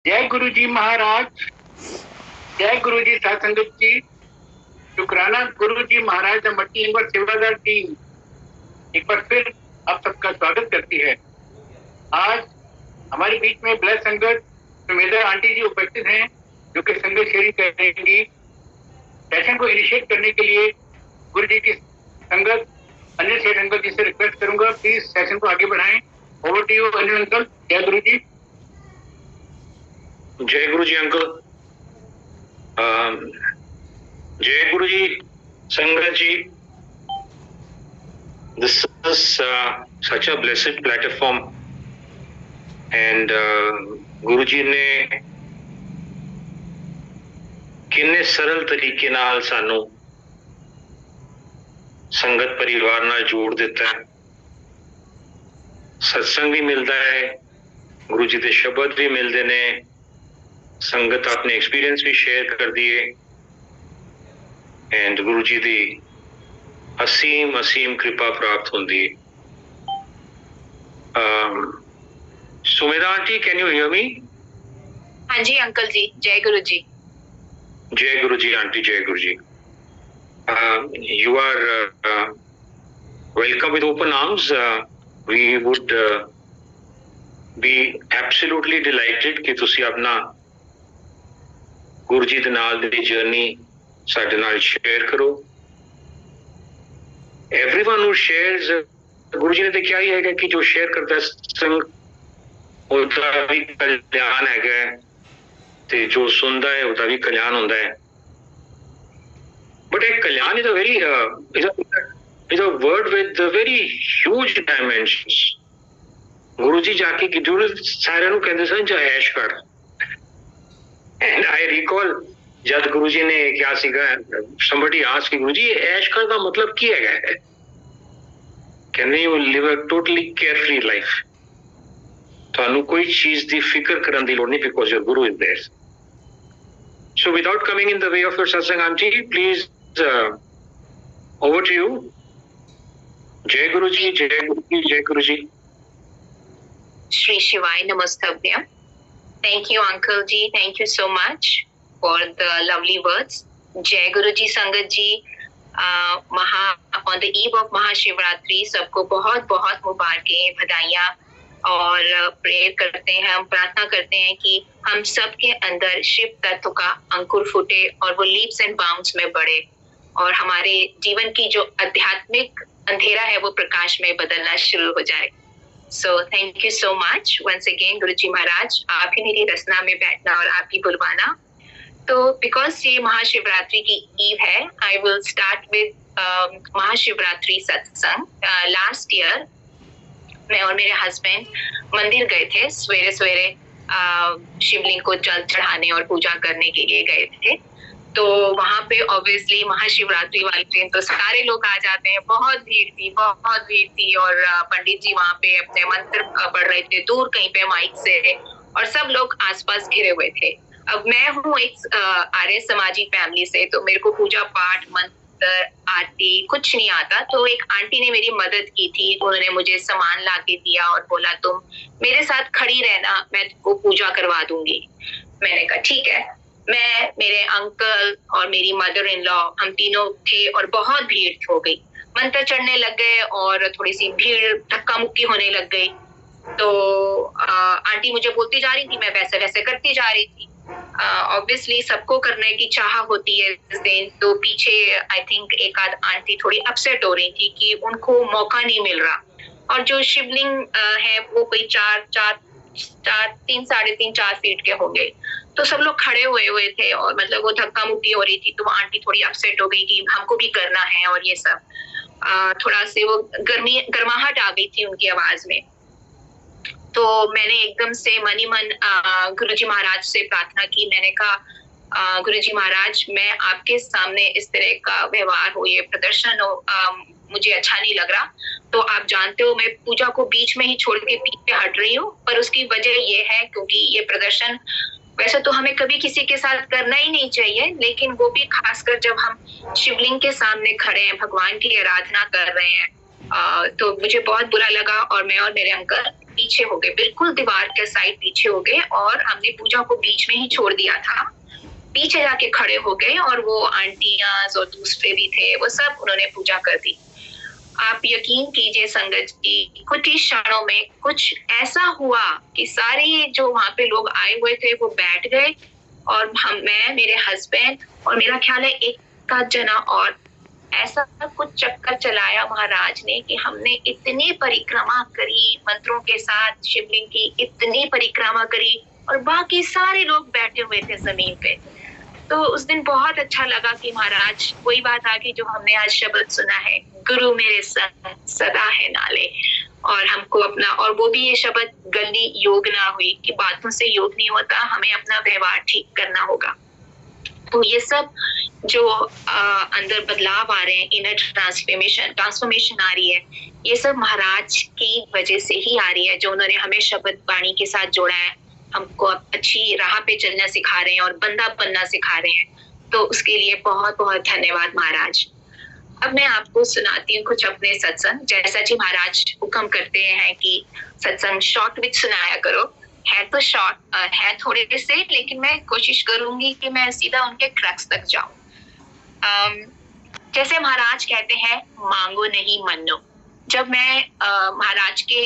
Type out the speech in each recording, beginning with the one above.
जय गुरु जी महाराज, जय गुरु जी साध संगत जी। शुक्राना गुरु जी महाराज मट्टी नंबर सेवादार टीम एक बार फिर आप सबका स्वागत करती है। आज हमारे बीच में ब्लड संगत सुमेधा आंटी जी उपस्थित हैं, जो कि संगत शेयरिंग करेंगी। सेशन को इनिशिएट करने के लिए गुरु जी की संगत अन्य शेयर संगत जी से रिक्वेस्ट करूंगा, प्लीज सेशन को आगे बढ़ाएं। Over to you Anil uncle. जय गुरु जी। जय गुरु जी अंकल। जय गुरु जी संगत जी। This is such a blessed platform and गुरु जी ने किन्ने सरल तरीके नाल सानू संगत परिवार नाल जोड़ दिता है। सत्संग भी मिलता है, गुरु जी के शब्द भी मिलते ने, संगत अपने एक्सपीरियंस भी शेयर कर दिए एंड गुरु जी की असीम असीम कृपा प्राप्त होती है। Sumedha aunty, can you hear me? हाँ जी अंकल जी। जय गुरु जी। जय गुरु जी आंटी, जय गुरु जी। You are welcome with open arms. We would be absolutely delighted कि तुसी अपना गुरु जी दे नाल दी जर्नी साडे नाल शेयर करो। Everyone who shares, गुरु जी ने तो क्या ही है कि जो शेयर करता है संग उसका भी कल्याण है, ते जो सुनता है उसका भी कल्याण होता है। But a kalyan is a very is a word with very huge dimensions. गुरु जी जाके किधर सारे नु कहते सन जा ऐश कर। And I recall जब गुरु जी ने क्या सीखा, somebody asked गुरु जी ऐश कर का मतलब क्या है? Can you live a totally carefree life? थानू कोई चीज दी फिक्र करने दी लोड़ नहीं, because your guru is there. So without coming in the way of your satsang aunty, please over to you. जय गुरु जी, जय गुरु जी, जय गुरु जी। Shri Shivaya Namastavayam. Thank you uncle ji. Thank you so much for the lovely words. Jai Guru ji Sangat ji. On the eve of Mahashivratri सबको बहुत बहुत मुबारकें, बधाइयाँ और प्रेयर करते हैं। हम प्रार्थना करते हैं कि हम सबके अंदर शिव तत्व का अंकुर फूटे और वो लीप्स एंड बाउंड्स में बढ़े और हमारे जीवन की जो आध्यात्मिक अंधेरा है वो प्रकाश में बदलना शुरू हो जाए। So thank you so much once again गुरु जी महाराज, आप ही मेरी रचना में बैठना और आप ही बुलवाना। तो बिकॉज ये महाशिवरात्रि की ईव है, I will start with Mahashivratri satsang. Last year मैं और मेरे हस्बैंड मंदिर गए थे, सवेरे सवेरे शिवलिंग को जल चढ़ाने और पूजा करने के लिए गए थे। तो वहां पे ऑब्वियसली महाशिवरात्रि वाले दिन तो सारे लोग आ जाते हैं, बहुत भीड़ थी और पंडित जी वहां पे अपने मंत्र पढ़ रहे थे दूर कहीं पे माइक से और सब लोग आसपास घिरे हुए थे। अब मैं हूँ एक आर्य समाजी फैमिली से, तो मेरे को पूजा पाठ मंत्र आरती कुछ नहीं आता। तो एक आंटी ने मेरी मदद की थी, उन्होंने मुझे सामान ला के दिया और बोला तुम मेरे साथ खड़ी रहना, मैं तुमको पूजा करवा दूंगी। मैंने कहा ठीक है। मैं, मेरे अंकल और मेरी मदर इन लॉ, हम तीनों थे और बहुत भीड़ हो गई। मंत्र चढ़ने लग गए और थोड़ी सी भीड़ धक्का मुक्की होने लग गई। तो आंटी मुझे बोलती जा रही थी, मैं वैसे वैसे करती जा रही थी। ऑब्वियसली सबको करने की चाह होती है इस दिन। तो पीछे आई थिंक एक आध आंटी थोड़ी अपसेट हो रही थी कि उनको मौका नहीं मिल रहा। और जो शिवलिंग है वो कोई 3 साढ़े 3 4 फीट के होंगे। तो सब लोग खड़े हुए थे और मतलब वो धक्का मुक्की हो रही थी। तो वो आंटी थोड़ी अपसेट हो गई कि हमको भी करना है और ये सब। थोड़ा से वो गर्माहट आ गई थी उनकी आवाज में। तो मैंने एकदम से मनी मन गुरुजी महाराज से प्रार्थना की। मैंने कहा गुरुजी महाराज, मैं आपके सामने इस तरह का व्यवहार हो, ये प्रदर्शन हो, मुझे अच्छा नहीं लग रहा। तो आप जानते हो मैं पूजा को बीच में ही छोड़ के पीछे हट रही हूँ, पर उसकी वजह ये है क्योंकि ये प्रदर्शन वैसे तो हमें कभी किसी के साथ करना ही नहीं चाहिए, लेकिन वो भी खासकर जब हम शिवलिंग के सामने खड़े हैं, भगवान की आराधना कर रहे हैं। तो मुझे बहुत बुरा लगा और मैं और मेरे अंकल पीछे हो गए, बिल्कुल दीवार के साइड पीछे हो गए, और हमने पूजा को बीच में ही छोड़ दिया था। पीछे जाके खड़े हो गए और वो आंटियां और दूसरे भी थे, वो सब उन्होंने पूजा कर दी। आप यकीन कीजिए संगत जी, कुछ ही क्षणों में कुछ ऐसा हुआ कि सारे जो वहां पे लोग आए हुए थे वो बैठ गए, और मैं, मेरे हस्बैंड और मेरा ख्याल है एक आध जना और, ऐसा कुछ चक्कर चलाया महाराज ने कि हमने इतनी परिक्रमा करी मंत्रों के साथ, शिवलिंग की इतनी परिक्रमा करी, और बाकी सारे लोग बैठे हुए थे जमीन पे। तो उस दिन बहुत अच्छा लगा कि महाराज वही बात आ गई जो हमने आज शब्द सुना है, गुरु मेरे संग सदा है नाले, और हमको अपना, और वो भी ये शब्द गली योग ना हुई कि बातों से योग नहीं होता, हमें अपना व्यवहार ठीक करना होगा। तो ये सब जो अंदर बदलाव आ रहे हैं, इनर ट्रांसफॉर्मेशन आ रही है, ये सब महाराज की वजह से ही आ रही है, जो उन्होंने हमें शब्द वाणी के साथ जोड़ा है, हमको अच्छी राह पे चलना सिखा रहे हैं और बंदा बनना सिखा रहे हैं। तो उसके लिए बहुत बहुत धन्यवाद महाराज। अब मैं आपको सुनाती हूँ कुछ अपने सत्संग, जैसा जी महाराज हुक्म करते हैं कि सत्संग शॉर्ट विच सुनाया करो। है तो शॉर्ट है थोड़े से, लेकिन मैं कोशिश करूंगी कि मैं सीधा उनके क्रक्स तक जाऊं। जैसे महाराज कहते हैं, मांगो नहीं मनो। जब मैं महाराज के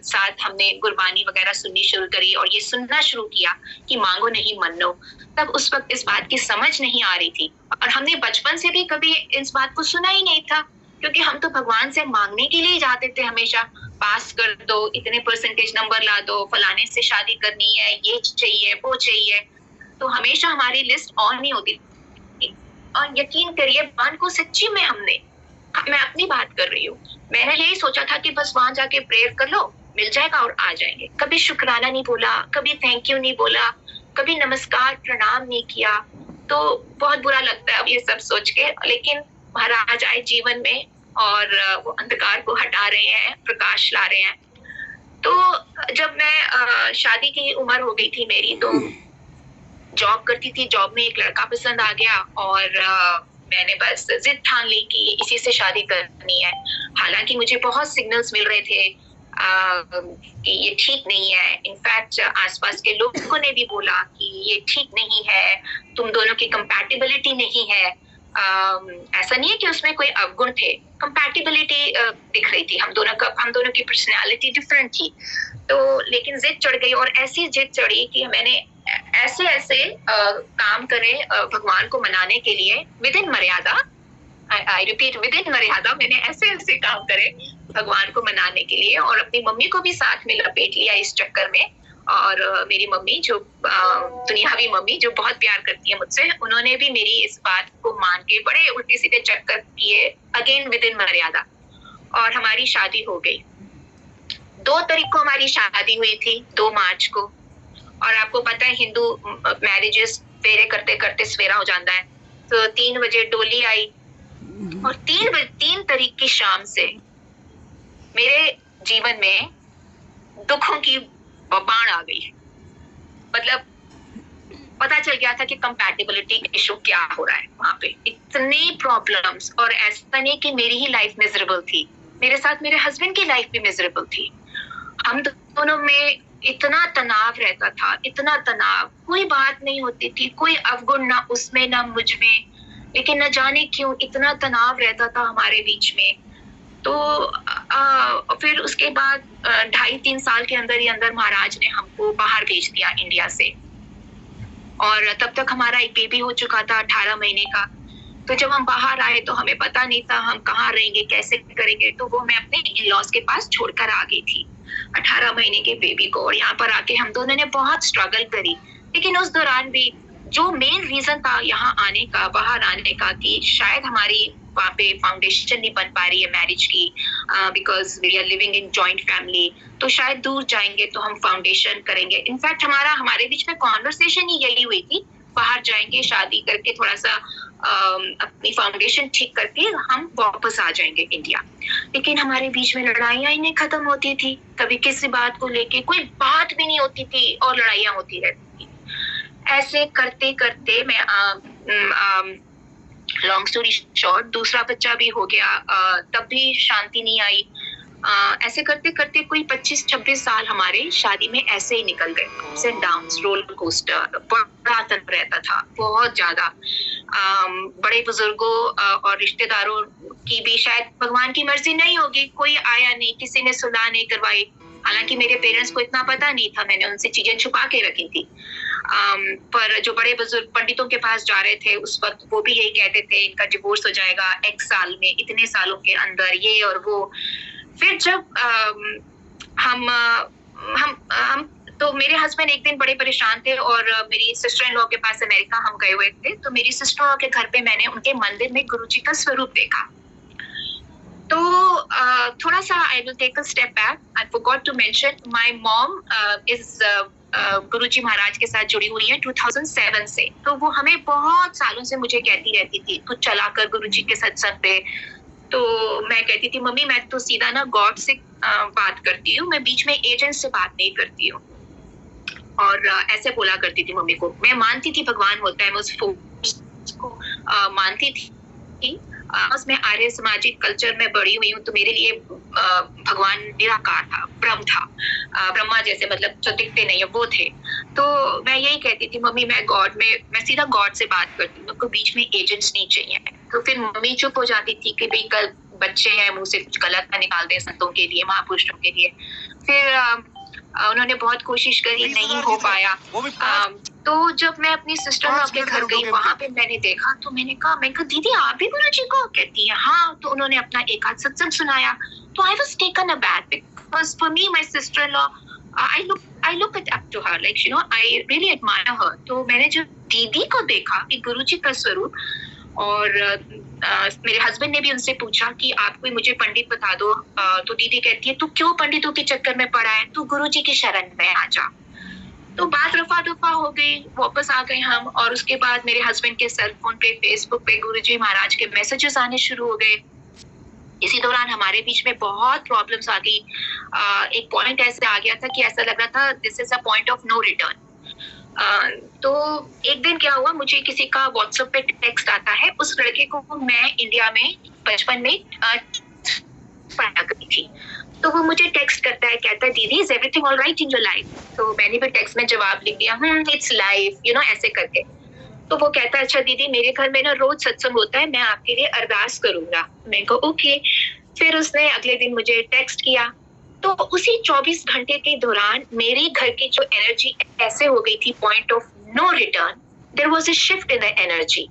साथ हमने गुरबानी वगैरह सुननी शुरू करी और ये सुनना शुरू किया कि मांगो नहीं मनो, तब उस वक्त इस बात की समझ नहीं आ रही थी, और हमने बचपन से भी कभी इस बात को सुना ही नहीं था, क्योंकि हम तो भगवान से मांगने के लिए जाते थे हमेशा, पास कर दो, इतने परसेंटेज नंबर ला दो, फलाने से शादी करनी है, ये चाहिए वो चाहिए, तो हमेशा हमारी लिस्ट ऑन ही होती थी। और यकीन करिए भगवान को सच्ची में मैं अपनी बात कर रही हूँ, मैंने यही सोचा था कि बस वहां जाके प्रेयर कर लो, मिल जाएगा और आ जाएंगे। कभी शुक्राना नहीं बोला, कभी थैंक यू नहीं बोला, कभी नमस्कार प्रणाम नहीं किया। तो बहुत बुरा लगता है अब ये सब सोच के, लेकिन महाराज आए जीवन में और वो अंधकार को हटा रहे हैं, प्रकाश ला रहे हैं। तो जब मैं शादी की उम्र हो गई थी मेरी, तो जॉब करती थी, जॉब में एक लड़का पसंद आ गया, और मैंने बस जिद ठान ली कि इसी से शादी करनी है। हालांकि मुझे बहुत सिग्नल्स मिल रहे थे कि ये ठीक नहीं है। इनफैक्ट आसपास के लोगों ने भी बोला कि ये ठीक नहीं है, तुम दोनों की कंपैटिबिलिटी नहीं है। ऐसा नहीं है कि उसमें कोई अवगुण थे, कंपैटिबिलिटी दिख रही थी, हम दोनों की पर्सनैलिटी डिफरेंट थी। तो लेकिन जिद चढ़ गई, और ऐसी जिद चढ़ी कि मैंने ऐसे काम करे भगवान को मनाने के लिए, विद इन मर्यादा, आई रिपीट विद इन मर्यादा, मैंने ऐसे काम करे भगवान को मनाने के लिए, और अपनी मम्मी को भी साथ में लपेट लिया इस चक्कर में। और मेरी मम्मी जो दुनियावी मम्मी जो बहुत प्यार करती है मुझसे, उन्होंने भी मेरी इस बात को मान के बड़े उल्टे सीधे चक्कर किए, अगेन विद इन मर्यादा, और हमारी शादी हो गई। 2 तारीख को हमारी शादी हुई थी, 2 मार्च को। और आपको पता है हिंदू मैरिजेस फेरे करते करते सवेरा हो जाता है, तो 3 बजे डोली आई, और 3 तारीख की शाम से मेरे जीवन में दुखों की बाढ़ आ गई। मतलब पता चल गया था कि कंपैटिबिलिटी इशू क्या हो रहा है वहां पे, इतनी प्रॉब्लम्स। और ऐसा नहीं कि मेरी ही लाइफ मिजरेबल थी, मेरे साथ मेरे हस्बैंड की लाइफ भी मिजरेबल थी। हम दोनों में इतना तनाव रहता था, इतना तनाव, कोई बात नहीं होती थी, कोई अवगुण ना उसमें ना मुझ में, लेकिन न जाने क्यों इतना तनाव रहता था हमारे बीच में। तो फिर उसके बाद 2.5-3 साल के अंदर ही अंदर महाराज ने हमको बाहर भेज दिया इंडिया से, और तब तक हमारा एक बेबी हो चुका था 18 महीने का। तो जब हम बाहर आए तो हमें पता नहीं था हम कहाँ रहेंगे, कैसे करेंगे, तो वो मैं अपने इन-लॉज के पास छोड़कर आ गई थी 18 महीने के बेबी को। और यहाँ पर आके हम दोनों ने बहुत स्ट्रगल करी, लेकिन उस दौरान भी जो मेन रीजन था यहाँ आने का, बाहर आने का, कि शायद हमारी वहाँ पे फाउंडेशन नहीं बन पा रही है मैरिज की, because we are living in joint family, तो शायद दूर जाएंगे तो हम फाउंडेशन करेंगे। इनफैक्ट हमारे बीच में कॉन्वर्सेशन ही यही हुई थी, बाहर जाएंगे, शादी करके थोड़ा सा अपनी फाउंडेशन ठीक करके हम वापस आ जाएंगे इंडिया। लेकिन हमारे बीच में लड़ाइयां ही नहीं खत्म होती थी, कभी किसी बात को लेके कोई बात भी नहीं होती थी और लड़ाइयां होती रहती थी। ऐसे करते करते मैं लॉन्ग स्टोरी शॉर्ट, दूसरा बच्चा भी हो गया, तब भी शांति नहीं आई। ऐसे करते करते कोई 25-26 साल हमारे शादी में ऐसे ही निकल गए, ups and downs, roller coaster, बड़ा तनाव रहता था, बहुत ज्यादा। बड़े बुजुर्गों और रिश्तेदारों की भी शायद भगवान की मर्जी नहीं होगी, कोई आया नहीं, किसी ने सुलह नहीं करवाई। हालांकि मेरे पेरेंट्स को इतना पता नहीं था, मैंने उनसे चीजें छुपा के रखी थी। पर जो बड़े बुजुर्ग पंडितों के पास जा रहे थे उस वक्त, वो भी यही कहते थे इनका डिवोर्स हो जाएगा X साल में, इतने सालों के अंदर, ये और वो। फिर जब हम तो मेरे हस्बैंड एक दिन बड़े परेशान थे और मेरी सिस्टर इन लॉ के पास अमेरिका हम गए हुए थे, तो मेरी सिस्टर इन लॉ के घर पे मैंने उनके मंदिर में गुरुजी का स्वरूप देखा। तो थोड़ा सा I will take a step back, I forgot to mention my mom is Guruji Maharaj के साथ जुड़ी हुई है 2007 से। तो वो हमें बहुत सालों से मुझे कहती रहती थी कुछ चला कर गुरुजी के सत्संग पे। तो मैं कहती थी मम्मी मैं तो सीधा ना गॉड से बात करती हूँ, मैं बीच में एजेंट से बात नहीं करती हूँ। और ऐसे बोला करती थी मम्मी को। मैं मानती थी भगवान होता है, मैं उस फोर्स को मानती थी। मैं आर्य सामाजिक कल्चर में बड़ी हुई हूँ, तो मेरे लिए भगवान निराकार था, ब्रह्म था, ब्रह्मा जैसे, मतलब जो दिखते नहीं है वो थे। तो मैं यही कहती थी मम्मी मैं सीधा गॉड से बात करती हूँ, मुझको बीच में एजेंट्स नहीं चाहिए। तो फिर मम्मी चुप हो जाती थी कि भाई कल बच्चे हैं, मुंह से कुछ गलत ना निकाल दें संतों के लिए, महापुरुषों के लिए। फिर उन्होंने बहुत कोशिश करी, नहीं हो पाया। तो जब मैं अपनी सिस्टर के घर गई, वहां पे मैंने देखा, तो मैंने कहा दीदी आप भी गुरुजी को? कहती है हाँ। तो उन्होंने अपना एक आध सत्संग सुनाया। तो I was taken aback because for me my sister in law, I look up to her, like I really admire her. तो मैंने जब दीदी को देखा कि गुरुजी का स्वरूप, और मेरे हस्बैंड ने भी उनसे पूछा कि आप कोई मुझे पंडित बता दो, तो दीदी कहती है तू क्यों पंडितों के चक्कर में पड़ा है, तू गुरुजी की शरण में आ जा। तो बात रफा दफा हो गई, वापस आ गए हम। और उसके बाद मेरे हस्बैंड के सेल फोन पे, फेसबुक पे गुरुजी महाराज के मैसेजेस आने शुरू हो गए। इसी दौरान हमारे बीच में बहुत प्रॉब्लम्स आ गई। एक पॉइंट ऐसे आ गया था कि ऐसा लग रहा था this is a point of no return. तो एक दिन क्या हुआ, मुझे किसी का व्हाट्सएप पे टेक्स्ट आता है। उस लड़के को मैं इंडिया में बचपन में पढ़ा करती थी। तो वो मुझे टेक्स्ट करता है, कहता है दीदी is everything all right in your life? तो मैंने भी टेक्स्ट में जवाब लिख दिया इट्स लाइफ, ऐसे करके। तो वो कहता है अच्छा दीदी मेरे घर में ना रोज सत्संग होता है, मैं आपके लिए अरदास करूंगा। मैं कहा ओके। फिर उसने अगले दिन मुझे टेक्स्ट किया। तो उसी 24 घंटे के दौरान मेरे घर की जो एनर्जी ऐसे हो गई थी, point of no return, there was a shift in the energy.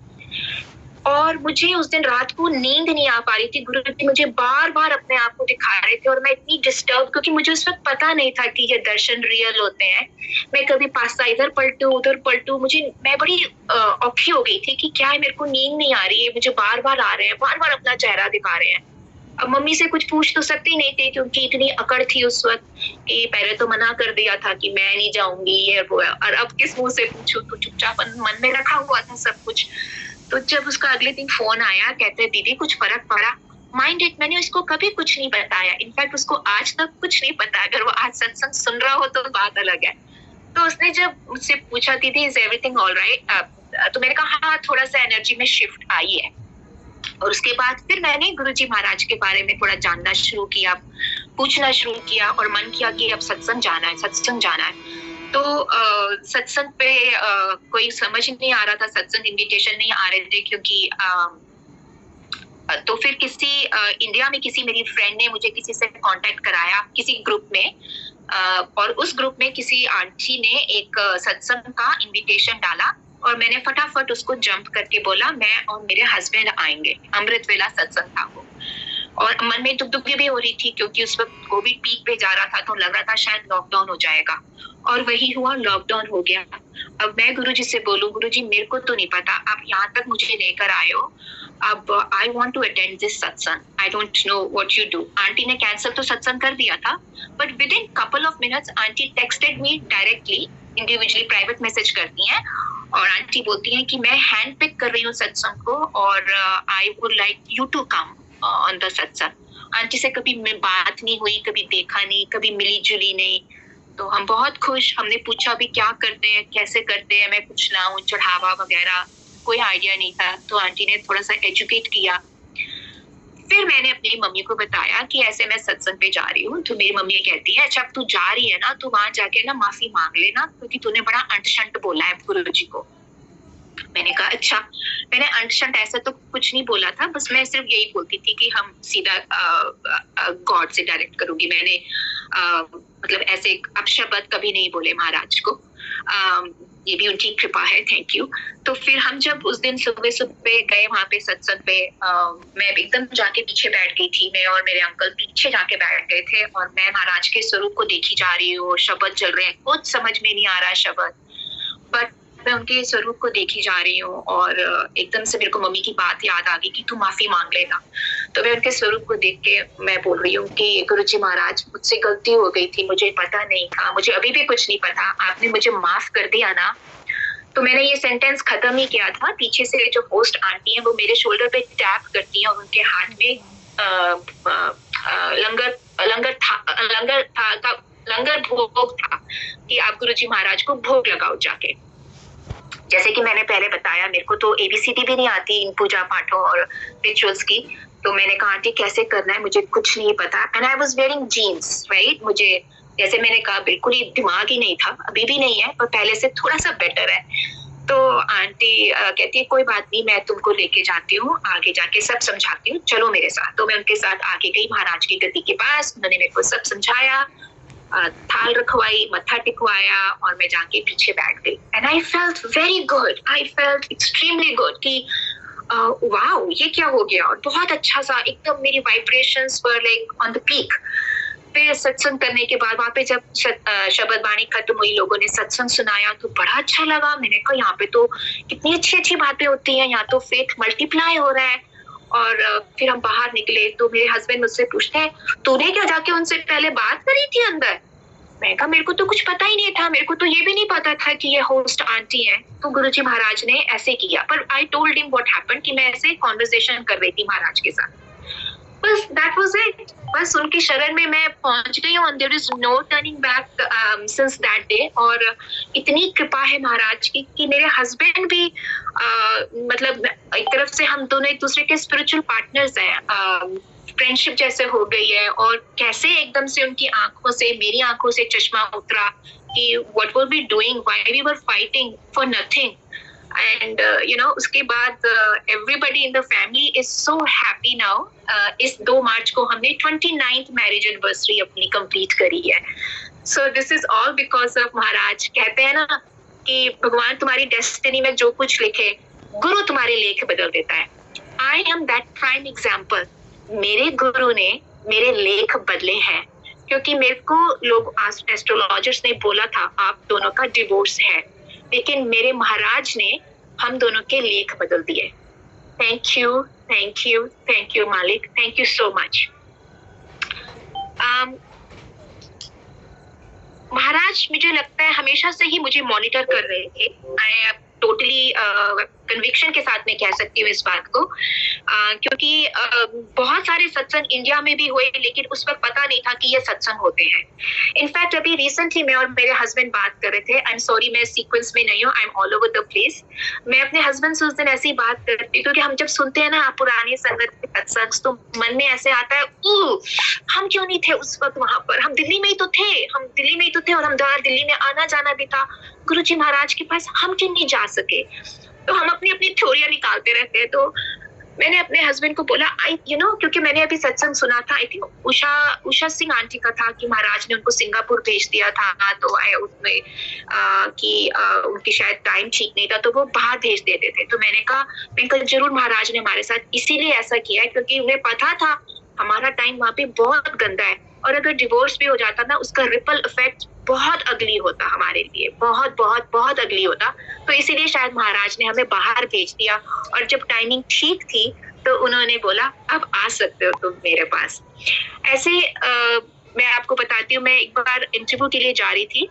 और मुझे उस दिन रात को नींद नहीं आ पा रही थी। गुरुजी मुझे बार बार अपने आप को दिखा रहे थे और मैं इतनी डिस्टर्ब, क्योंकि मुझे उस वक्त पता नहीं था कि ये दर्शन रियल होते हैं। मैं कभी पासा इधर पलटू उधर पलटू, मैं बड़ी औखी हो गई थी कि क्या है, मेरे को नींद नहीं आ रही है, मुझे बार बार आ रहे हैं, बार बार अपना चेहरा दिखा रहे हैं। अब मम्मी से कुछ पूछ तो सकती नहीं थी, क्योंकि इतनी अकड़ थी उस वक्त कि पहले तो मना कर दिया था कि मैं नहीं जाऊंगी, ये वो है। और अब किस मुंह से पूछूं, तो चुपचाप मन में रखा हुआ था सब कुछ। तो जब उसका अगले दिन फोन आया, कहते दीदी कुछ फर्क पड़ा? माइंड इट, मैंने उसको कभी कुछ नहीं बताया, इनफैक्ट उसको आज तक कुछ नहीं पता। अगर वो आज सत्संग सुन रहा हो तो बात अलग है। तो उसने जब मुझसे पूछा दीदी इज एवरीथिंग ऑल राइट, तो मैंने कहा हाँ थोड़ा सा एनर्जी में शिफ्ट आई है। और उसके बाद फिर मैंने गुरुजी महाराज के बारे में थोड़ा जानना शुरू किया, पूछना शुरू किया, और मन किया कि अब सत्संग जाना है। तो सत्संग पे कोई समझ नहीं आ रहा था, सत्संग इनविटेशन नहीं आ रहे थे, क्योंकि तो फिर किसी इंडिया में किसी मेरी फ्रेंड ने मुझे किसी से कांटेक्ट कराया किसी ग्रुप में, और उस ग्रुप में किसी आंटी ने एक सत्संग का इनविटेशन डाला, और मैंने फटाफट उसको जंप करके बोला मैं और मेरे हस्बैंड आएंगे। अमृत वेला सत्संग था वो, और मन में दुखी भी हो रही थी, क्योंकि उस वक्त कोविड पीक पे जा रहा था, तो लग रहा था शायद लॉकडाउन हो जाएगा, और वही हुआ, लॉकडाउन हो गया। अब मैं गुरुजी से बोलूं गुरुजी मेरे को तो नहीं पता, आप यहाँ तक मुझे लेकर आए हो, अब I want to attend this satsang, I don't know what you do. Aunty ने कैंसिल तो सत्संग कर दिया था, but within couple of minutes aunty texted me directly, individually private message करती हैं, और आंटी बोलती हैं कि मैं हैंड पिक कर रही हूँ सत्संग को, और I would like you to come on the satsang. Aunty से कभी बात नहीं हुई, कभी देखा नहीं, कभी मिली जुली नहीं, तो हम बहुत खुश। हमने पूछा भी क्या करते हैं, कैसे करते हैं, मैं कुछ लाऊं, चढ़ावा वगैरह कोई आइडिया नहीं था, तो आंटी ने थोड़ा सा एजुकेट किया। फिर मैंने अपनी मम्मी को बताया कि ऐसे मैं सत्संग पे जा रही हूँ। तो मेरी मम्मी कहती है अच्छा तू जा रही है ना, तू वहां जाके ना माफी मांग लेना, क्योंकि तूने बड़ा अंट शंट बोला है गुरुजी को। मैंने कहा अच्छा। मैंने अंट शंट ऐसा तो कुछ नहीं बोला था, बस मैं सिर्फ यही बोलती थी कि हम सीधा गॉड से डायरेक्ट करूंगी। मैंने मतलब ऐसे अपशब्द कभी नहीं बोले महाराज को। ये भी उनकी कृपा है, थैंक यू। तो फिर हम जब उस दिन सुबह सुबह गए वहां पे सत्संग पे, मैं एकदम जाके पीछे बैठ गई थी। मैं और मेरे अंकल पीछे जाके बैठ गए थे और मैं महाराज के स्वरूप को देखी जा रही हूँ। शब्द चल रहे हैं, कुछ समझ में नहीं आ रहा शब्द, बट मैं उनके स्वरूप को देखी जा रही हूँ और एकदम से मेरे को मम्मी की बात याद आ गई कि तू माफी मांग लेना। तो मैं उनके स्वरूप को देख के मैं बोल रही हूँ कि गुरुजी महाराज मुझसे गलती हो गई थी, मुझे पता नहीं था, मुझे अभी भी कुछ नहीं पता, आपने मुझे माफ कर दिया ना। तो मैंने ये सेंटेंस खत्म ही किया था, पीछे से जो होस्ट आंटी है वो मेरे शोल्डर पे टैप करती है और उनके हाथ में लंगर भोग था कि आप गुरुजी महाराज को भोग लगाओ जाके। जैसे कि मैंने पहले बताया, मेरे को तो ABCD भी नहीं आती इन पूजा पाठों और रिचुअल्स की। तो मैंने कहा आंटी कैसे करना है, मुझे कुछ नहीं पता। And I was wearing jeans, right. मुझे जैसे मैंने कहा बिल्कुल ही दिमाग ही नहीं था, अभी भी नहीं है पर पहले से थोड़ा सा बेटर है। तो आंटी कहती है कोई बात नहीं, मैं तुमको लेके जाती हूँ, आगे जाके सब समझाती हूँ, चलो मेरे साथ। तो मैं उनके साथ आगे गई महाराज की गद्दी के पास। उन्होंने मेरे को सब समझाया, थाल रखवाई, मत्था टिकवाया और मैं जाके पीछे बैठ गई। And I felt very good, I felt extremely good कि वाओ ये क्या हो गया। और बहुत अच्छा सा एकदम मेरी vibrations were like on the peak. फिर सत्संग करने के बाद वहां पे जब शब्द वाणी खत्म हुई, लोगों ने सत्संग सुनाया तो बड़ा अच्छा लगा। मैंने कहा यहाँ पे तो कितनी अच्छी अच्छी बातें होती हैं, यहाँ तो फेथ मल्टीप्लाई हो रहा है। और फिर हम बाहर निकले तो मेरे हस्बैंड मुझसे पूछते हैं तूने क्या जाके उनसे पहले बात करी थी अंदर। मैं कहा मेरे को तो कुछ पता ही नहीं था, मेरे को तो ये भी नहीं पता था कि ये होस्ट आंटी है। तो गुरुजी महाराज ने ऐसे किया, पर I told him what happened कि मैं ऐसे कॉन्वर्सेशन कर रही थी महाराज के साथ, बस दैट वाज इट। बस उनकी शरण में मैं पहुंच गई हूँ, there is no turning back since that day. और इतनी कृपा है महाराज की कि मेरे हस्बैंड भी मतलब एक तरफ से हम दोनों एक दूसरे के स्पिरिचुअल पार्टनर्स हैं, फ्रेंडशिप जैसे हो गई है। और कैसे एकदम से उनकी आंखों से मेरी आंखों से चश्मा उतरा कि what were we doing, why we were fighting for nothing. And you know उसके बाद everybody in the family is so happy now. इस 2 मार्च को हमने 29th मैरिज एनिवर्सरी अपनी कंप्लीट करी है। So this is all because of Maharaj. कहते हैं ना कि भगवान तुम्हारी डेस्टिनी में जो कुछ लिखे गुरु तुम्हारे लेख बदल देता है। I am that prime example. मेरे गुरु ने मेरे लेख बदले हैं, क्योंकि मेरे को लोग एस्ट्रोलॉजर्स ने बोला था आप दोनों का डिवोर्स है, लेकिन मेरे महाराज ने हम दोनों के लेख बदल दिए। Thank you, thank you, thank you मालिक, थैंक यू सो मच। महाराज मुझे लगता है हमेशा से ही मुझे मॉनिटर कर रहे थे। आई एम टोटली कन्विक्शन के साथ मैं कह सकती हूँ इस बात को, क्योंकि बहुत सारे सत्संग इंडिया में भी हुए, लेकिन उस वक्त पता नहीं था कि ये सत्संग होते हैं। इनफैक्ट अभी रिसेंटली मैं और मेरे हस्बैंड बात कर रहे थे, आई एम सॉरी मैं सीक्वेंस में नहीं हूँ, I am all over the place. मैं अपने हस्बैंड से उस दिन ऐसी बात करती, क्योंकि हम जब सुनते हैं ना पुरानी संगत के सत्संग तो मन में ऐसे आता है हम क्यों नहीं थे उस वक्त वहां पर, हम दिल्ली में ही तो थे, हम दिल्ली में ही तो थे और हम दिल्ली में आना जाना भी था गुरुजी महाराज के पास, हम क्यों नहीं जा सके। तो हम अपनी अपनी थ्योरियां निकालते रहते हैं। तो मैंने अपने हस्बैंड को बोला क्योंकि मैंने अभी सत्संग सुना था, I think Usha Singh aunty का था कि महाराज ने उनको सिंगापुर भेज दिया था, तो उसमें कि उनकी शायद टाइम ठीक नहीं था तो वो बाहर भेज देते थे। तो मैंने कहा जरूर महाराज ने हमारे साथ इसीलिए ऐसा किया है क्योंकि उन्हें पता था हमारा टाइम वहाँ पे बहुत गंदा है, और अगर डिवोर्स भी हो जाता ना उसका रिपल इफेक्ट बहुत अगली होता हमारे लिए, बहुत बहुत बहुत अगली होता। तो इसीलिए शायद महाराज ने हमें बाहर भेज दिया, और जब टाइमिंग ठीक थी तो उन्होंने बोला अब आ सकते हो तुम मेरे पास। ऐसे मैं आपको बताती हूँ, मैं एक बार इंटरव्यू के लिए जा रही थी,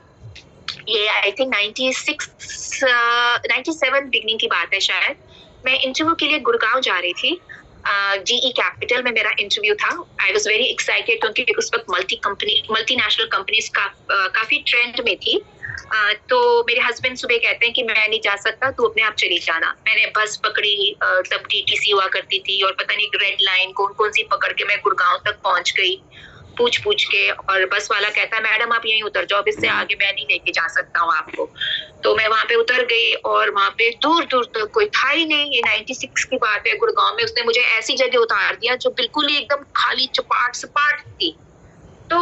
ये आई थिंक 97 बिगनिंग की बात है शायद। मैं इंटरव्यू के लिए गुड़गांव जा रही थी, GE कैपिटल में मेरा इंटरव्यू था। आई वॉज वेरी एक्साइटेड क्योंकि उस वक्त मल्टीनेशनल कंपनीज काफी ट्रेंड में थी। तो मेरे हस्बैंड सुबह कहते हैं कि मैं नहीं जा सकता, तू अपने आप चली जाना। मैंने बस पकड़ी, तब DTC हुआ करती थी, और पता नहीं रेड लाइन कौन कौन सी पकड़ के मैं गुड़गांव तक पहुंच गई पूछ के। और बस वाला कहता है मैडम आप यहीं उतर जाओ, इससे आगे मैं नहीं लेके जा सकता हूँ आपको। तो मैं वहां पे उतर गई और वहां पे दूर दूर तक कोई था ही नहीं। ये 96 की बात है, गुड़गांव में उसने मुझे ऐसी जगह उतार दिया जो बिल्कुल ही एकदम खाली चपाट सपाट थी। तो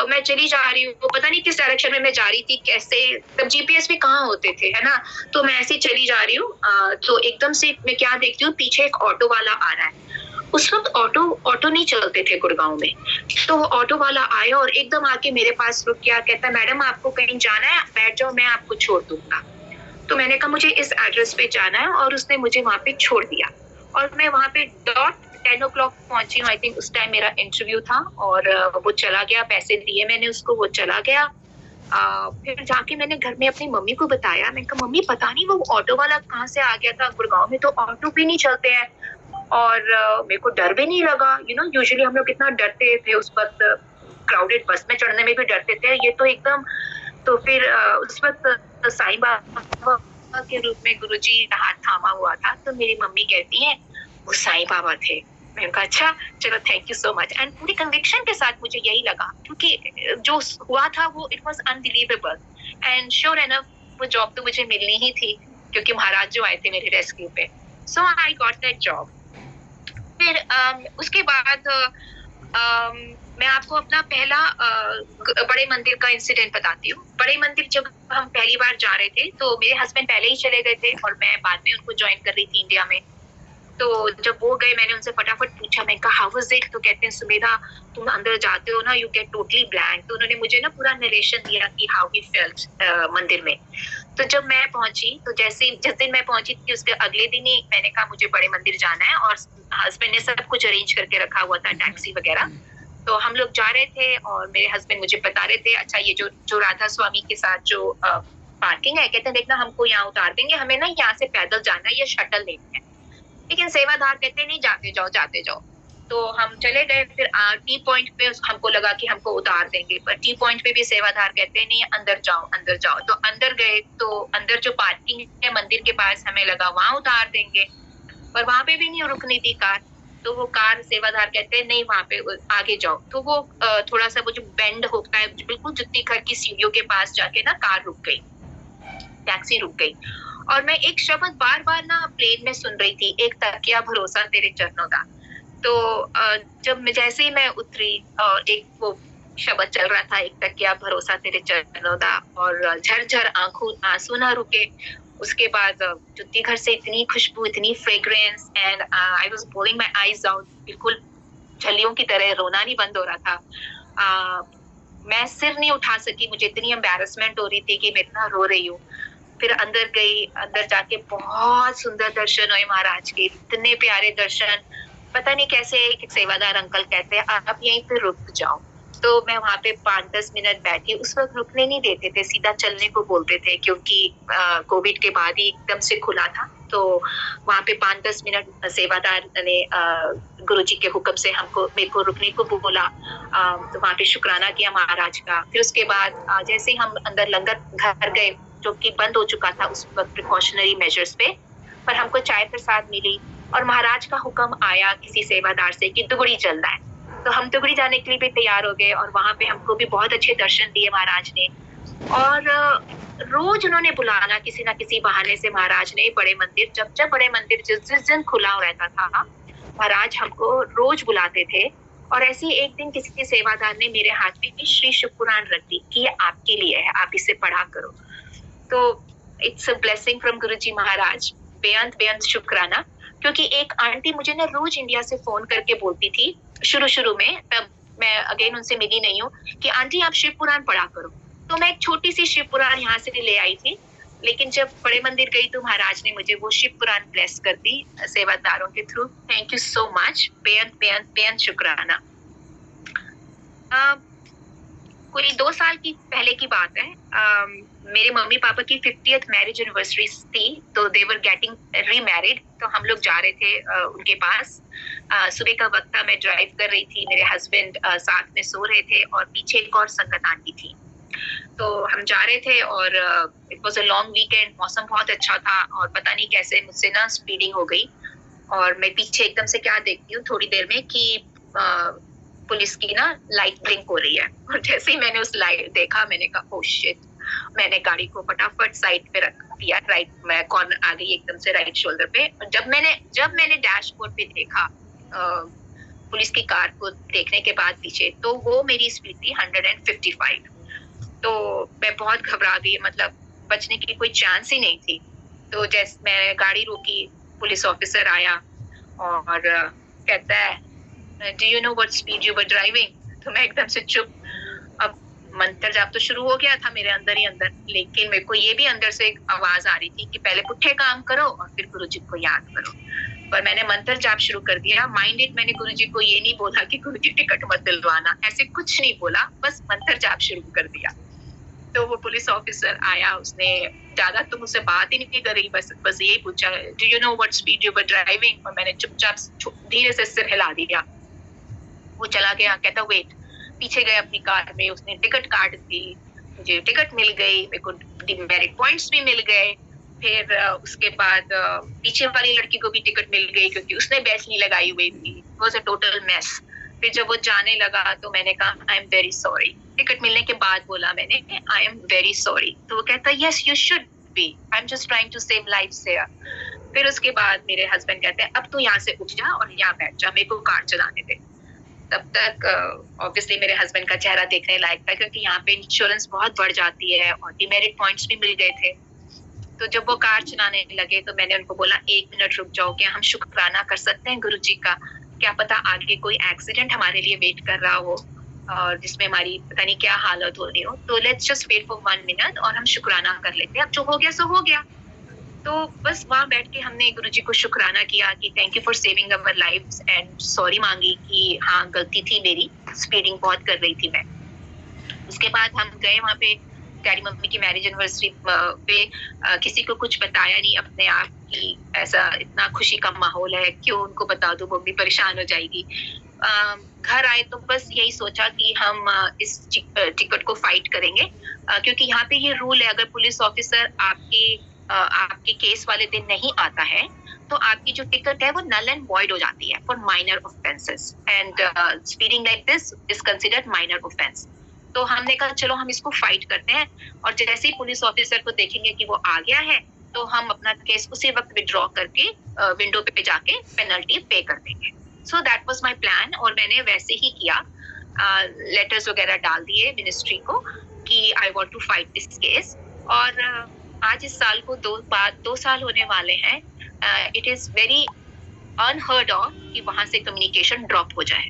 मैं चली जा रही हूँ, पता नहीं किस डायरेक्शन में मैं जा रही थी, कैसे, तब GPS भी कहाँ होते थे, है ना। तो मैं ऐसे चली जा रही हूँ, तो एकदम से मैं क्या देखती हूँ, पीछे एक ऑटो वाला आ रहा है। उस वक्त ऑटो नहीं चलते थे गुड़गांव में। तो ऑटो वाला आया और एकदम आके मेरे पास रुक गया, कहता है मैडम आपको कहीं जाना है, बैठ जाओ मैं आपको छोड़ दूंगा। तो मैंने कहा मुझे इस एड्रेस पे जाना है, और उसने मुझे वहां पे छोड़ दिया। और मैं वहां पे डॉट 10 o'clock पहुंची हूँ। आई थिंक उस टाइम मेरा इंटरव्यू था, और वो चला गया, पैसे दिए मैंने उसको, वो चला गया। फिर जाके मैंने घर में अपनी मम्मी को बताया। मैंने कहा मम्मी पता नहीं वो ऑटो वाला कहाँ से आ गया था, गुड़गांव में तो ऑटो भी नहीं चलते हैं, और मेरे को डर भी नहीं लगा। यूजुअली हम लोग कितना डरते थे उस वक्त, क्राउडेड बस में चढ़ने में भी डरते थे, ये तो एकदम। तो फिर उस वक्त साईं बाबा के रूप में गुरुजी हाथ थामा हुआ था। तो मेरी मम्मी कहती है वो साईं बाबा थे। मैंने कहा अच्छा चलो thank you so much. And पूरी कन्विक्शन के साथ मुझे यही लगा, क्योंकि जो हुआ था वो it was unbelievable. And sure enough वो जॉब तो मुझे मिलनी ही थी, क्योंकि महाराज जो आए थे मेरे रेस्क्यू पे। सो आई गॉट दैट जॉब। फिर उसके बाद मैं आपको अपना पहला बड़े मंदिर का इंसिडेंट बताती हूँ। बड़े मंदिर जब हम पहली बार जा रहे थे, तो मेरे हस्बैंड पहले ही चले गए थे और मैं बाद में उनको ज्वाइन कर रही थी इंडिया में। तो जब वो गए, मैंने उनसे फटाफट पूछा, मैं कहा हाउ वाज इट। तो कहते हैं सुमेधा तुम अंदर जाते हो ना, यू गेट टोटली ब्लैंक। तो उन्होंने मुझे ना पूरा नरेशन दिया कि हाउ ही फेल्ट मंदिर में। तो जब मैं पहुंची, तो जैसे जिस दिन मैं पहुंची थी उसके अगले दिन ही मैंने कहा मुझे बड़े मंदिर जाना है, और हस्बैंड ने सब कुछ अरेंज करके रखा हुआ था, टैक्सी वगैरह। तो हम लोग जा रहे थे और मेरे हस्बैंड मुझे बता रहे थे अच्छा ये जो राधा स्वामी के साथ जो पार्किंग है, कहते हैं देखना हमको यहाँ उतार देंगे, हमें ना यहाँ से पैदल जाना है या शटल लेनी है। लेकिन सेवादार कहते नहीं जाते जाओ। तो हम चले गए। फिर टी पॉइंट पे हमको लगा कि हमको उतार देंगे, पर टी पॉइंट पे भी सेवादार कहते नहीं अंदर जाओ। तो अंदर गए, तो अंदर जो पार्किंग है मंदिर के पास, हमें लगा वहां उतार देंगे, पर वहां पे भी नहीं रुकनी थी कार। तो वो कार सेवादार कहते हैं नहीं वहां पे आगे जाओ। तो वो थोड़ा सा वो जो बेंड होता है बिल्कुल जुत्ती घर की सीढ़ियों के पास जाके ना कार रुक गई, टैक्सी रुक गई। और मैं एक शब्द बार बार ना प्लेन में सुन रही थी, एक तकिया भरोसा तेरे चरणों का। तो जब जैसे ही मैं उतरी और एक वो शब्द चल रहा था, एक तकिया भरोसा तेरे चरणों का, और झरझर आंसू ना रुके। उसके बाद जुत्ती घर से इतनी खुशबू, इतनी fragrance, and I was bowling my eyes out, बिल्कुल छलियों की तरह रोना नहीं बंद हो रहा था। मैं सिर नहीं उठा सकी, मुझे इतनी एम्बैरेसमेंट हो रही थी कि मैं इतना रो रही हूँ। फिर अंदर गई, अंदर जाके बहुत सुंदर दर्शन हुए महाराज के, इतने प्यारे दर्शन। पता नहीं कैसे एक सेवादार अंकल कहते हैं आप यहीं पे रुक जाओ। तो मैं वहां पे 5-10 मिनट बैठी। उस वक्त रुकने नहीं देते थे, सीधा चलने को बोलते थे, क्योंकि कोविड के बाद ही एकदम से खुला था। तो वहां पे 5-10 मिनट सेवादार ने गुरुजी के हुक्म से मेरे को रुकने को बोला। तो वहां पे शुक्राना किया महाराज का। फिर उसके बाद जैसे ही हम अंदर लंगर घर गए, जो कि बंद हो चुका था उस वक्त प्रिकॉशनरी मेजर्स पे, पर हमको चाय प्रसाद मिली और महाराज का हुक्म आया किसी सेवादार से कि दुगड़ी चलना है। तो हम दुगड़ी जाने के लिए भी तैयार हो गए, और वहां पे हमको भी बहुत अच्छे दर्शन दिए महाराज ने। और रोज उन्होंने बुलाना किसी ना किसी बहाने से महाराज ने बड़े मंदिर, जब बड़े मंदिर जिस दिन खुला रहता था महाराज हमको रोज बुलाते थे। और ऐसे ही एक दिन किसी सेवादार ने मेरे हाथ में श्री शिव पुराण रख दी कि ये आपके लिए है, आप इसे पढ़ा करो। तो इट्स अ ब्लेसिंग फ्रॉम गुरुजी महाराज, बेअंत शुक्राना। क्योंकि एक आंटी मुझे ना रोज इंडिया से फोन करके बोलती थी शुरू में, तब मैं अगेन उनसे मिली नहीं हूँ, कि आंटी आप शिव पुराण पढ़ा करो। तो मैं एक छोटी सी शिव पुराण यहाँ से ले आई थी, लेकिन जब बड़े मंदिर गई तो महाराज ने मुझे वो शिव पुराण ब्लेस कर दी सेवादारों के through. Thank you so much, बेअंत शुक्राना। कोई 2 साल की पहले की बात है। मेरे मम्मी पापा की 50th मैरिज एनिवर्सरी थी, तो दे वर गेटिंग रीमैरिड। तो हम लोग जा रहे थे उनके पास। सुबह का वक्त था, मैं ड्राइव कर रही थी, मेरे हस्बैंड साथ में सो रहे थे और पीछे एक और संगत आंटी थी। तो हम जा रहे थे और it was a long weekend, मौसम बहुत अच्छा था और पता नहीं कैसे मुझसे ना स्पीडिंग हो गई और मैं पीछे एकदम से क्या देखती हूँ थोड़ी देर में कि पुलिस की ना लाइट ब्लिंक हो रही है। और जैसे ही मैंने उस लाइट देखा, मैंने कहा ओह शिट। मैंने गाड़ी को फटाफट साइड पे रख दिया, राइट मैं कॉर्नर आ गई एकदम से राइट शोल्डर पे। और जब मैंने डैशबोर्ड पे देखा पुलिस की कार को देखने के बाद पीछे, तो वो मेरी स्पीड थी 155। तो मैं बहुत घबरा गई, मतलब बचने की कोई चांस ही नहीं थी। तो जैसे मैं गाड़ी रोकी, पुलिस ऑफिसर आया और कहता है do you know what speed you were driving. तो मैं एकदम से चुप। अब मंत्र जाप तो शुरू हो गया था मेरे अंदर ही अंदर, लेकिन मेरे को ये भी अंदर से एक आवाज आ रही थी कि पहले पुट्ठे काम करो और फिर गुरुजी को याद करो। पर मैंने मंत्र जाप शुरू कर दिया। माइंडेड मैंने गुरुजी को ये नहीं बोला कि गुरुजी टिकट मत दिलवाना, ऐसे कुछ नहीं बोला, बस मंत्र जाप शुरू कर दिया। तो वो पुलिस ऑफिसर आया, उसने ज्यादा तो मुझसे बात ही नहीं करी, बस यही पूछा do you know what speed you were driving. और मैंने चुपचाप धीरे से सिर हिला दिया। वो चला गया, कहता वेट। पीछे गए अपनी कार में, उसने टिकट काट दी, मुझे टिकट मिल गई, मेरे को डिमेरिट पॉइंट्स भी मिल गए। फिर उसके बाद पीछे वाली लड़की को भी टिकट मिल गई क्योंकि उसने बैच नहीं लगाई हुई थी। It was a total mess. फिर जब वो जाने लगा तो मैंने कहा आई एम वेरी सॉरी। टिकट मिलने के बाद बोला मैंने आई एम वेरी सॉरी। तो वो कहता yes you should be, I am just trying to save lives here. फिर उसके बाद मेरे हस्बैंड कहते हैं अब तो यहाँ से उठ जा और यहाँ बैठ जा, मेरे को कार चलाने दे। तब तक ऑब्वियसली मेरे हस्बैंड का चेहरा देखने लायक था क्योंकि यहाँ पे इंश्योरेंस बहुत बढ़ जाती है और डिमेरिट पॉइंट्स भी मिल गए थे। तो जब वो कार चलाने लगे तो मैंने उनको बोला 1 मिनट रुक जाओ, क्या हम शुक्राना कर सकते हैं गुरुजी का? क्या पता आगे कोई एक्सीडेंट हमारे लिए वेट कर रहा हो और जिसमें हमारी पता नहीं क्या हालत हो रही हो। तो let's just wait for 1 minute और हम शुक्राना कर लेते हैं। अब जो हो गया सो हो गया। तो बस वहाँ बैठ के हमने गुरुजी को शुक्राना किया कि thank you for saving our lives and sorry मांगी कि हाँ गलती थी मेरी, स्पीडिंग बहुत कर रही थी मैं। उसके बाद हम गए वहाँ पे डैडी मम्मी की मैरिज एनिवर्सरी पे। किसी को कुछ बताया नहीं अपने आप की ऐसा इतना खुशी का माहौल है, क्यों उनको बता दूं, मम्मी परेशान हो जाएगी। घर आए तो बस यही सोचा कि हम इस टिकट को फाइट करेंगे क्योंकि यहाँ पे ये रूल है, अगर पुलिस ऑफिसर आपके केस वाले दिन नहीं आता है तो आपकी जो टिकट है वो नल एंड वॉइड हो जाती है for minor offences and speeding like this is considered minor offence. तो हमने कहा चलो हम इसको फाइट करते हैं और जैसे ही पुलिस ऑफिसर को देखेंगे कि वो आ गया है तो हम अपना केस उसी वक्त विड्रॉ करके विंडो पे जाके पेनल्टी पे कर देंगे। So that was my plan और मैंने वैसे ही किया। लेटर्स वगैरह डाल दिए मिनिस्ट्री को कि I want to fight this case. और आज इस साल को 2 साल होने वाले हैं। It is very unheard of कि वहां से कम्युनिकेशन ड्रॉप हो जाए।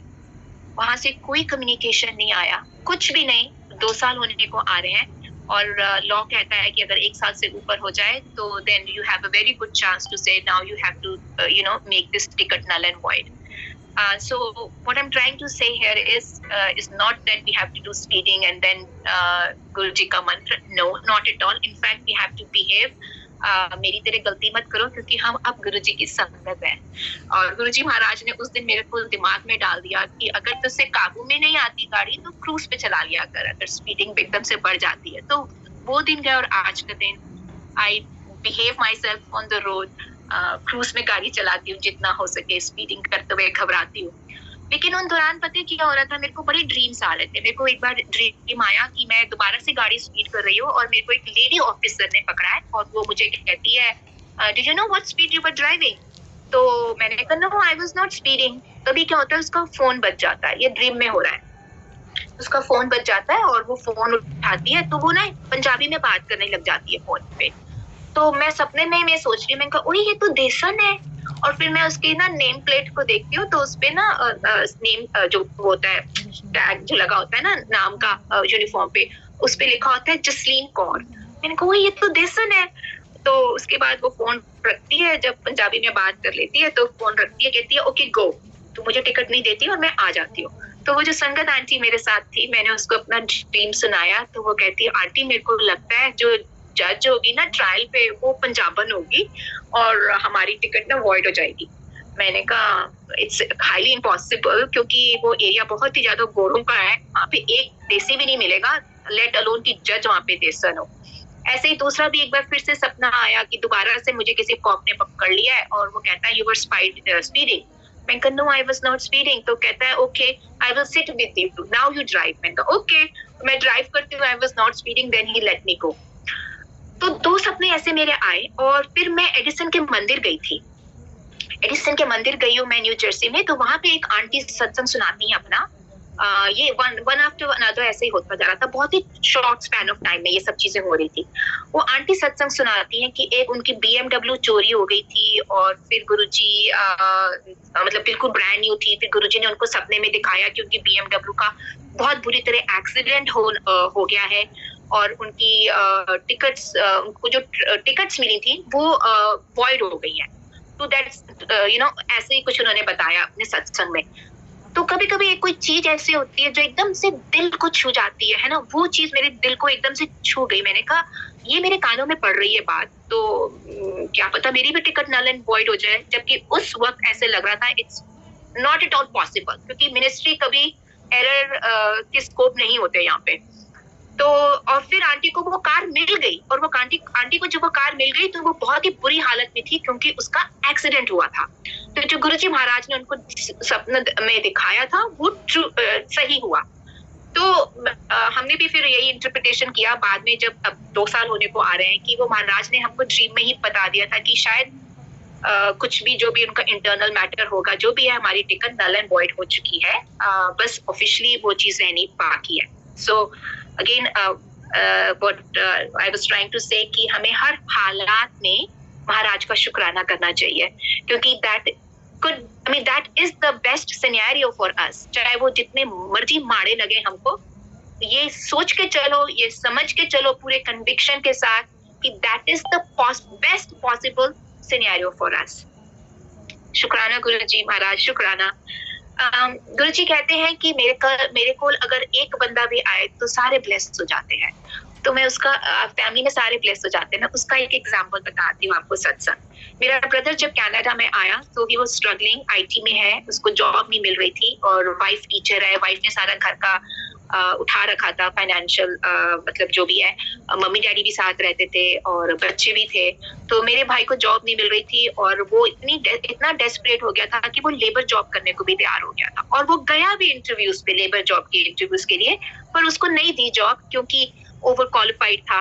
वहां से कोई कम्युनिकेशन नहीं आया, कुछ भी नहीं। 2 साल होने को आ रहे हैं और लॉ कहता है कि अगर 1 साल से ऊपर हो जाए तो then you have a very good chance to say now you have to make this ticket null and void. So what I'm trying to say here is not that we have to do speeding and then Guruji ka mantra. No, not at all. In fact, we have to behave. मेरी तेरे गलती मत करो क्योंकि हम अब गुरुजी की संगत है। और गुरुजी महाराज ने उस दिन मेरे को दिमाग में डाल दिया कि अगर तुझसे काबू में नहीं आती गाड़ी तो क्रूज पे चला लिया कर, अगर स्पीडिंग एकदम से बढ़ जाती है। तो वो दिन गया और आज का दिन I behave my self on the road. Cruise में गाड़ी चलाती हूँ जितना हो सके, स्पीडिंग करते हुए घबराती हूँ। लेकिन उन दौरान पता है क्या हो रहा था, मेरे को बड़े ड्रीम्स आ रहे थे। मेरे को एक बार ड्रीम आया कि मैं दोबारा से गाड़ी स्पीड कर रही हूँ और मेरे को एक लेडी ऑफिसर ने पकड़ा है और वो मुझे कहती है do you know what speed you were driving. तो मैंने कहा no I was not speeding. कभी क्या होता है उसका फोन बज जाता है, ये ड्रीम में हो रहा है। उसका फोन बज जाता है और वो फोन उठाती है तो वो ना पंजाबी में बात करने लग जाती है फोन पे। तो मैं सपने में मैं सोच रही हूँ, मैंने कहा ओए ये तो देसन है। और फिर मैं उसकी ना नेम प्लेट को देखती हूँ तो उसपे ना नेम जो होता है टैग जो लगा होता है ना नाम का यूनिफॉर्म पे, उस पे लिखा होता है जसलीन कौर। मैंने कहा ये तो देसन है। तो उसके बाद वो फोन रखती है, जब पंजाबी में बात कर लेती है तो फोन रखती है, कहती है ओके गो। तो मुझे टिकट नहीं देती और मैं आ जाती हूँ। तो वो जो संगत आंटी मेरे साथ थी, मैंने उसको अपना ड्रीम सुनाया, तो वो कहती है आंटी मेरे को लगता है जो जज होगी ना ट्रायल पे वो पंजाबन होगी और हमारी टिकट ना वॉइड हो जाएगी। मैंने कहा इट्स हाईली इम्पॉसिबल, क्योंकि वो एरिया बहुत ही ज्यादा गोरों का है, वहाँ पे एक देसी भी नहीं मिलेगा, लेट अलोन की जज वहाँ पे देसन हो। ऐसे ही दूसरा भी एक बार फिर से सपना आया कि दोबारा से मुझे किसी कॉप ने पकड़ लिया है और वो कहता है यू वर स्पीडिंग। मैं कहा no I was not speeding. तो कहता है okay I will sit with you, now you drive. मैं कहा ओके, मैं ड्राइव करती हूँ, I was not speeding, then he let me go. तो 2 सपने ऐसे मेरे आए और फिर मैं एडिसन के मंदिर गई थी। एडिसन के मंदिर गई हूँ मैं न्यू जर्सी में, तो वहां पे एक आंटी सत्संग सुनाती है अपना, ये वन आफ्टर अनदर ऐसे ही होता जा रहा था, बहुत ही शॉर्ट स्पैन ऑफ टाइम में ये सब चीजें हो रही थी। वो आंटी सत्संग सुनाती हैं कि एक उनकी BMW चोरी हो गई थी और फिर गुरुजी मतलब बिल्कुल ब्रांड न्यू थी, फिर गुरुजी ने उनको सपने में दिखाया कि उनकी BMW का बहुत बुरी तरह एक्सीडेंट हो गया है और उनकी टिकट्स, उनको जो टिकट्स मिली थी वो वॉइड हो गई है। तो दैट्स ऐसे ही कुछ उन्होंने बताया अपने सत्संग में। तो कभी कभी एक कोई चीज ऐसी होती है जो एकदम से दिल को छू जाती है ना, वो चीज मेरे दिल को एकदम से छू गई। मैंने कहा ये मेरे कानों में पड़ रही है बात, तो क्या पता मेरी भी टिकट नल एंड वॉइड हो जाए, जबकि उस वक्त ऐसे लग रहा था it's not at all possible, क्योंकि मिनिस्ट्री कभी एरर के स्कोप नहीं होते यहाँ पे। तो और फिर आंटी को वो कार मिल गई और वो आंटी को जब वो कार मिल गई तो वो बहुत ही बुरी हालत में थी क्योंकि उसका एक्सीडेंट हुआ था। तो जो गुरुजी महाराज ने उनको सपने में दिखाया था वो सही हुआ। तो हमने भी फिर यही इंटरप्रिटेशन किया बाद में, जब अब 2 साल होने को आ रहे हैं, कि वो महाराज ने हमको ड्रीम में ही बता दिया था कि शायद कुछ भी जो भी उनका इंटरनल मैटर होगा, जो भी है, हमारी टिकट नल एंड वॉइड हो चुकी है, बस ऑफिशियली वो चीज रहनी बाकी है। So again what I was trying to say कि हमें हर हालात में महाराज का शुक्राना करना चाहिए, क्योंकि that is the best scenario for us. चाहे वो जितने मर्जी माड़े लगे हमको, ये सोच के चलो, ये समझ के चलो पूरे कन्विक्शन के साथ कि that is the best possible scenario for us. शुक्राना गुरुजी महाराज, शुक्राना। गुरुजी कहते हैं कि मेरे को अगर एक बंदा भी आए तो सारे ब्लेस्ड हो जाते हैं। तो मैं उसका फैमिली में सारे ब्लेस्ड हो जाते हैं। मैं उसका एक एग्जांपल बताती हूँ आपको सत्संग। मेरा ब्रदर जब कनाडा में आया तो ही वो स्ट्रगलिंग, IT में है, उसको जॉब नहीं मिल रही थी और वाइफ टीचर है, वाइफ ने सारा घर का उठा रखा था, फाइनेंशियल मतलब जो भी है, मम्मी डैडी भी साथ रहते थे और बच्चे भी थे। तो मेरे भाई को जॉब नहीं मिल रही थी और वो इतना डेस्परेट हो गया था कि वो लेबर जॉब करने को भी तैयार हो गया था और वो गया भी इंटरव्यूज पे, लेबर जॉब के इंटरव्यूज के लिए, पर उसको नहीं दी जॉब क्योंकि ओवर क्वालिफाइड था।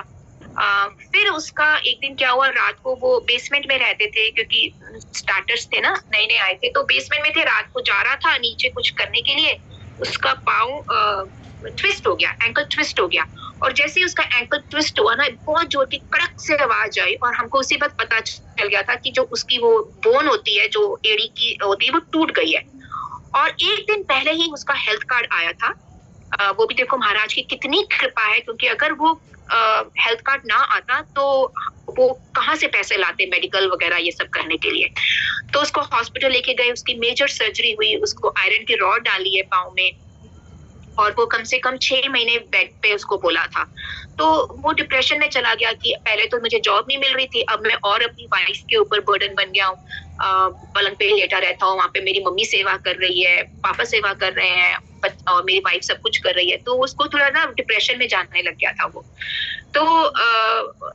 फिर उसका एक दिन क्या हुआ, रात को वो बेसमेंट में रहते थे क्योंकि स्टार्टर्स थे ना, नए नए आए थे, तो बेसमेंट में थे, रात को जा रहा था नीचे कुछ करने के लिए, उसका पाँव ट्विस्ट हो गया, एंकल ट्विस्ट हो गया। और जैसे ही उसका एंकल ट्विस्ट हुआ ना, बहुत जोर की कड़क से आवाज आई और हमको उसी वक्त पता चल गया था कि जो उसकी वो बोन होती है, जो एड़ी की होती है, वो टूट गई है। और एक दिन पहले ही उसका हेल्थ कार्ड आया था। वो भी देखो महाराज की कितनी कृपा है, क्योंकि अगर वो हेल्थ कार्ड ना आता तो वो कहाँ से पैसे लाते मेडिकल वगैरह ये सब करने के लिए। तो उसको हॉस्पिटल लेके गए, उसकी मेजर सर्जरी हुई, उसको आयरन की रॉड डाली है पाँव में और वो कम से कम 6 महीने बेड पे उसको बोला था। तो वो डिप्रेशन में चला गया कि पहले तो मुझे जॉब नहीं मिल रही थी, अब मैं और अपनी वाइफ के ऊपर बर्डन बन गया हूँ, पलंग पे लेटा रहता हूँ, वहाँ पे मेरी मम्मी सेवा कर रही है, पापा सेवा कर रहे हैं और मेरी वाइफ सब कुछ कर रही है। तो उसको थोड़ा ना डिप्रेशन में जाने लग गया था वो। तो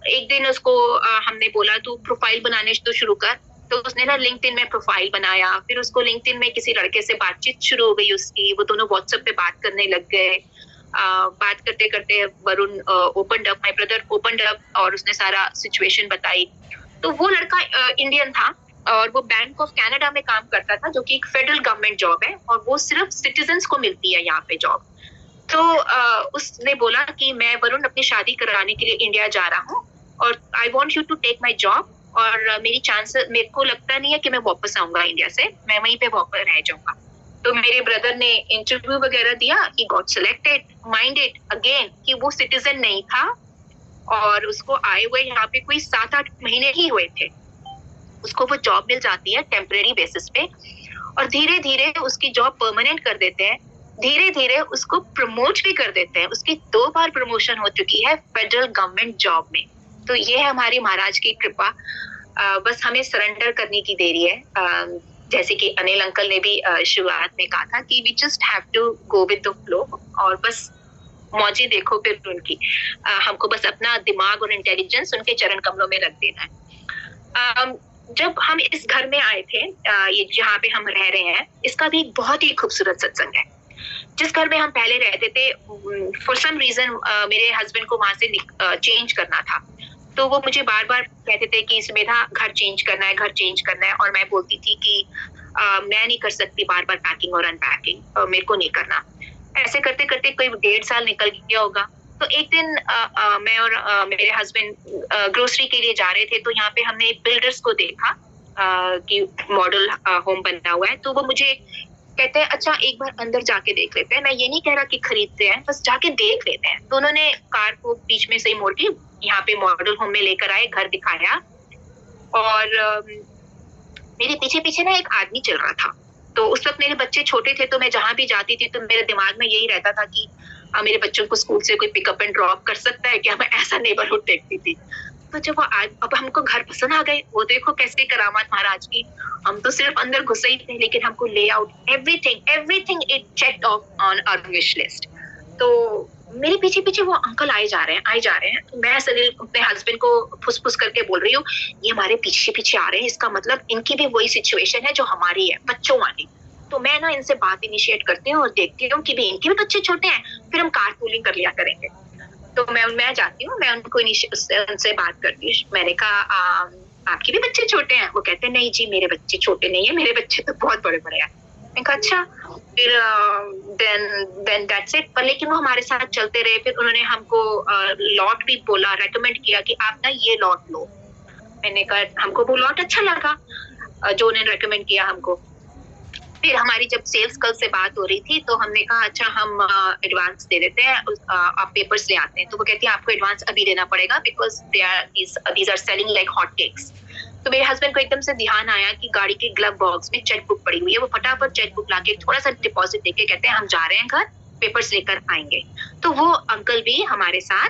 एक दिन उसको हमने बोला तू प्रोफाइल बनाने तो शुरू कर। तो उसने ना लिंक्डइन में प्रोफाइल बनाया, फिर उसको लिंक्डइन में किसी लड़के से बातचीत शुरू हो गई उसकी, वो दोनों व्हाट्सएप पे बात करने लग गए। बात करते करते Varun opened up, my brother opened up और उसने सारा सिचुएशन बताई। तो वो लड़का इंडियन था और वो बैंक ऑफ कनाडा में काम करता था, जो कि एक फेडरल गवर्नमेंट जॉब है और वो सिर्फ सिटीजन्स को मिलती है यहाँ पे जॉब। तो उसने बोला कि मैं वरुण अपनी शादी कराने के लिए इंडिया जा रहा हूँ और I want you to take my job, और मेरी चांसेस, मेरे को लगता नहीं है कि मैं वापस आऊंगा इंडिया से, मैं वहीं पे वापस रह जाऊंगा। तो मेरे ब्रदर ने इंटरव्यू वगैरह दिया, he got selected, minded again कि वो सिटीजन नहीं था और उसको आए हुए यहाँ पे कोई 7-8 महीने ही हुए थे। उसको वो जॉब मिल जाती है टेम्परेरी बेसिस पे और धीरे धीरे उसकी जॉब परमानेंट कर देते हैं। धीरे धीरे उसको प्रमोट भी कर देते हैं। उसकी 2 बार प्रमोशन हो चुकी है फेडरल गवर्नमेंट जॉब में। तो ये है हमारी महाराज की कृपा। बस हमें सरेंडर करने की देरी है। जैसे कि अनिल अंकल ने भी शुरुआत में कहा था कि we just have to go with the flow, और बस मौजी देखो फिर उनकी। हमको बस अपना दिमाग और इंटेलिजेंस उनके चरण कमलों में रख देना है। जब हम इस घर में आए थे, ये जहाँ पे हम रह रहे हैं, इसका भी बहुत ही खूबसूरत सत्संग है। जिस घर में हम पहले रहते थे, फॉर सम रीजन मेरे हस्बैंड को वहां से चेंज करना था। तो वो मुझे बार बार कहते थे कि सुमेधा घर चेंज करना है, घर चेंज करना है। और मैं बोलती थी कि मैं नहीं कर सकती बार बार पैकिंग और अनपैकिंग, मेरे को नहीं करना। ऐसे करते करते कोई 1.5 साल निकल गया होगा। तो एक दिन मैं और मेरे हस्बैंड ग्रोसरी के लिए जा रहे थे, तो यहाँ पे हमने बिल्डर्स को देखा कि मॉडल होम बना हुआ है। तो वो मुझे कहते हैं अच्छा एक बार अंदर जाके देख लेते हैं। मैं ये नहीं कह रहा कि खरीदते हैं, बस जाके देख लेते हैं। तो उन्होंने कार को बीच में से मोड़ के यहाँ पे मॉडल होम में लेकर आए, घर दिखाया। और मेरे पीछे पीछे ना एक आदमी चल रहा था। तो उस वक्त मेरे बच्चे छोटे थे, तो मैं जहां भी जाती थी तो मेरे दिमाग में यही रहता था कि मेरे बच्चों को स्कूल से कोई पिकअप एंड ड्रॉप कर सकता है क्या। मैं ऐसा नेबरहुड देखती थी। तो जब वो अब हमको घर पसंद आ गए। वो देखो कैसे करामात महाराज की। हम तो सिर्फ अंदर घुसे ही थे, लेकिन हमको layout everything it checked off on our wish list. तो मेरे पीछे पीछे वो अंकल आए जा रहे हैं। तो मैं सलील अपने हस्बैंड को फुसफुस करके बोल रही हूँ, ये हमारे पीछे पीछे आ रहे हैं, इसका मतलब इनकी भी वही सिचुएशन है जो हमारी है, बच्चों वाली। तो मैं ना इनसे बात इनिशिएट करती हूँ और देखती हूँ कि भी इनके भी बच्चे छोटे हैं, फिर हम कार पूलिंग कर लिया करेंगे। तो मैं जाती हूँ, मैं उनको उनसे बात करती हूँ। मैंने कहा आपके भी बच्चे छोटे हैं? वो कहते हैं नहीं जी मेरे बच्चे छोटे नहीं है, मेरे बच्चे तो बहुत बड़े बड़े हैं। मैंने कहा अच्छा, फिर देन दैट्स इट। पर लेकिन वो हमारे साथ चलते रहे। फिर उन्होंने हमको लॉट भी बोला, रेकमेंड किया कि आप ना ये लॉट लो। मैंने कहा हमको वो लॉट अच्छा लगा जो उन्होंने रेकमेंड किया हमको। फिर हमारी जब सेल्स कल से बात हो रही थी, तो हमने कहा अच्छा हम एडवांस दे देते हैं, आप पेपर्स ले आते हैं। तो वो कहती है आपको एडवांस अभी देना पड़ेगा because these are selling like hot cakes. तो मेरे हस्बैंड को एकदम से ध्यान आया कि गाड़ी के ग्लव बॉक्स में चेक बुक पड़ी हुई है। वो फटाफट चेक बुक लाके थोड़ा सा डिपॉजिट देके कहते हैं हम जा रहे हैं घर, पेपर्स लेकर आएंगे। तो वो अंकल भी हमारे साथ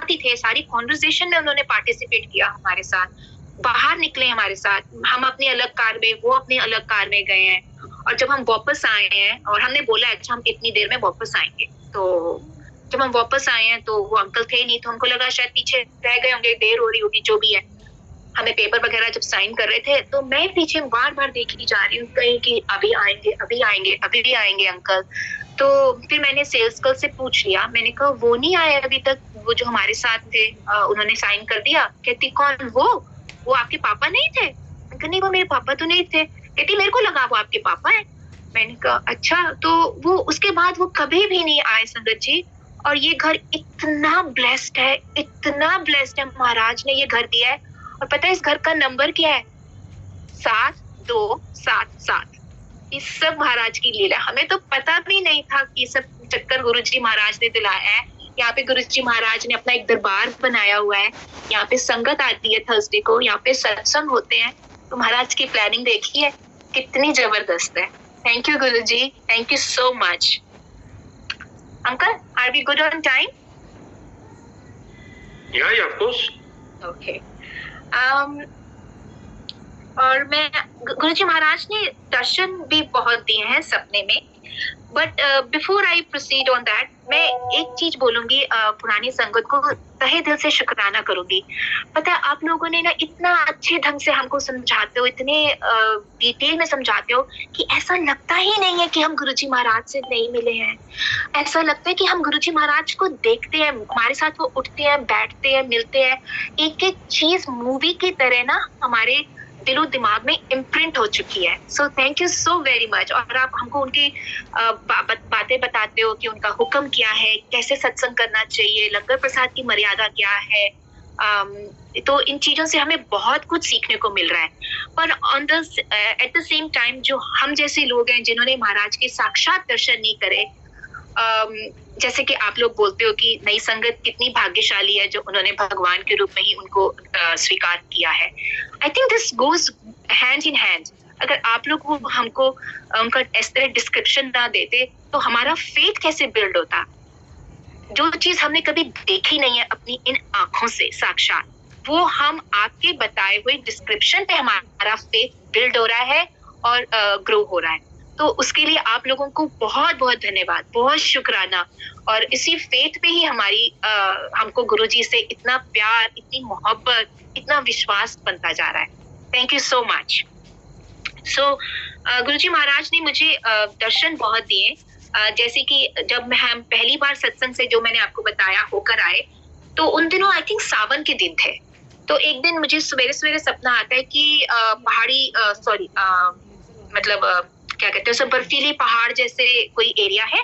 ही थे। सारी कॉन्वर्सेशन में उन्होंने पार्टिसिपेट किया हमारे साथ। बाहर निकले हमारे साथ, हम अपनी अलग कार में, वो अपनी अलग कार में गए हैं। और जब हम वापस आए हैं और हमने बोला अच्छा हम इतनी देर में वापस आएंगे, तो जब हम वापस आए हैं तो वो अंकल थे नहीं। तो हमको लगा शायद पीछे रह गए होंगे, देर हो रही होगी, जो भी है। हमें पेपर वगैरह जब साइन कर रहे थे, तो मैं पीछे बार बार देखी जा रही हूँ कहीं कि अभी आएंगे अंकल। तो फिर मैंने सेल्स गर्ल से पूछ लिया, मैंने कहा वो नहीं आए अभी तक, वो जो हमारे साथ थे, उन्होंने साइन कर दिया। कहती कौन? वो आपके पापा नहीं थे? मैंने कहा नहीं वो मेरे पापा तो नहीं थे। कहती मेरे को लगा वो आपके पापा है। मैंने कहा अच्छा। तो वो उसके बाद वो कभी भी नहीं आए संगत जी। और ये घर इतना ब्लेस्ड है, महाराज ने ये घर दिया है। और पता है इस घर का नंबर क्या है? 7277। ये सब महाराज की लीला। हमें तो पता भी नहीं था कि सब चक्कर गुरुजी महाराज ने दिलाया है। यहाँ पे गुरुजी महाराज ने अपना एक दरबार बनाया हुआ है। यहाँ पे संगत आती है थर्सडे को, यहाँ पे सत्संग होते हैं। तो महाराज की प्लानिंग देखिए कितनी जबरदस्त है। थैंक यू गुरुजी, thank you so much. Uncle, are we good on time? Yeah, of course. Okay. और मैं गुरुजी महाराज ने दर्शन भी बहुत दिए हैं सपने में। But before I proceed on that, मैं एक चीज बोलूंगी, पुरानी संगत को तहे दिल से शुक्राना करूंगी। पता है आप लोगों ने ना इतना अच्छे ढंग से हमको समझाते हो, इतने डिटेल में समझाते हो कि ऐसा लगता ही नहीं है कि हम गुरुजी महाराज से नहीं मिले हैं। ऐसा लगता है कि हम गुरुजी महाराज को देखते हैं, हमारे साथ वो उठते हैं, बैठते हैं, मिलते हैं। एक एक चीज मूवी की तरह ना हमारे दिलो दिमाग में इम्प्रिंट हो चुकी है। सो thank you so very much. और आप हमको उनकी बातें बताते हो कि उनका हुक्म क्या है, कैसे सत्संग करना चाहिए, लंगर प्रसाद की मर्यादा क्या है। तो इन चीजों से हमें बहुत कुछ सीखने को मिल रहा है। पर एट द सेम टाइम जो हम जैसे लोग हैं जिन्होंने महाराज के साक्षात दर्शन नहीं करे, जैसे कि आप लोग बोलते हो कि नई संगत कितनी भाग्यशाली है जो उन्होंने भगवान के रूप में ही उनको स्वीकार किया है। I think this goes hand in hand. अगर आप लोग वो हमको उनका इस तरह डिस्क्रिप्शन ना देते तो हमारा फेथ कैसे बिल्ड होता? जो चीज हमने कभी देखी नहीं है अपनी इन आंखों से साक्षात, वो हम आपके बताए हुए डिस्क्रिप्शन पे हमारा फेथ बिल्ड हो रहा है और ग्रो हो रहा है। तो उसके लिए आप लोगों को बहुत बहुत धन्यवाद, बहुत शुक्राना। और इसी फेथ पे ही हमारी हमको गुरुजी से इतना प्यार, इतनी मोहब्बत, इतना विश्वास बनता जा रहा है। Thank you so much. So Guruji Maharaj ने मुझे दर्शन बहुत दिए। जैसे कि जब हम पहली बार सत्संग से, जो मैंने आपको बताया, होकर आए, तो उन दिनों आई थिंक सावन के दिन थे। तो एक दिन मुझे सवेरे सवेरे सपना आता है कि पहाड़ी मतलब क्या कहते हैं, बर्फीली पहाड़ जैसे कोई एरिया है,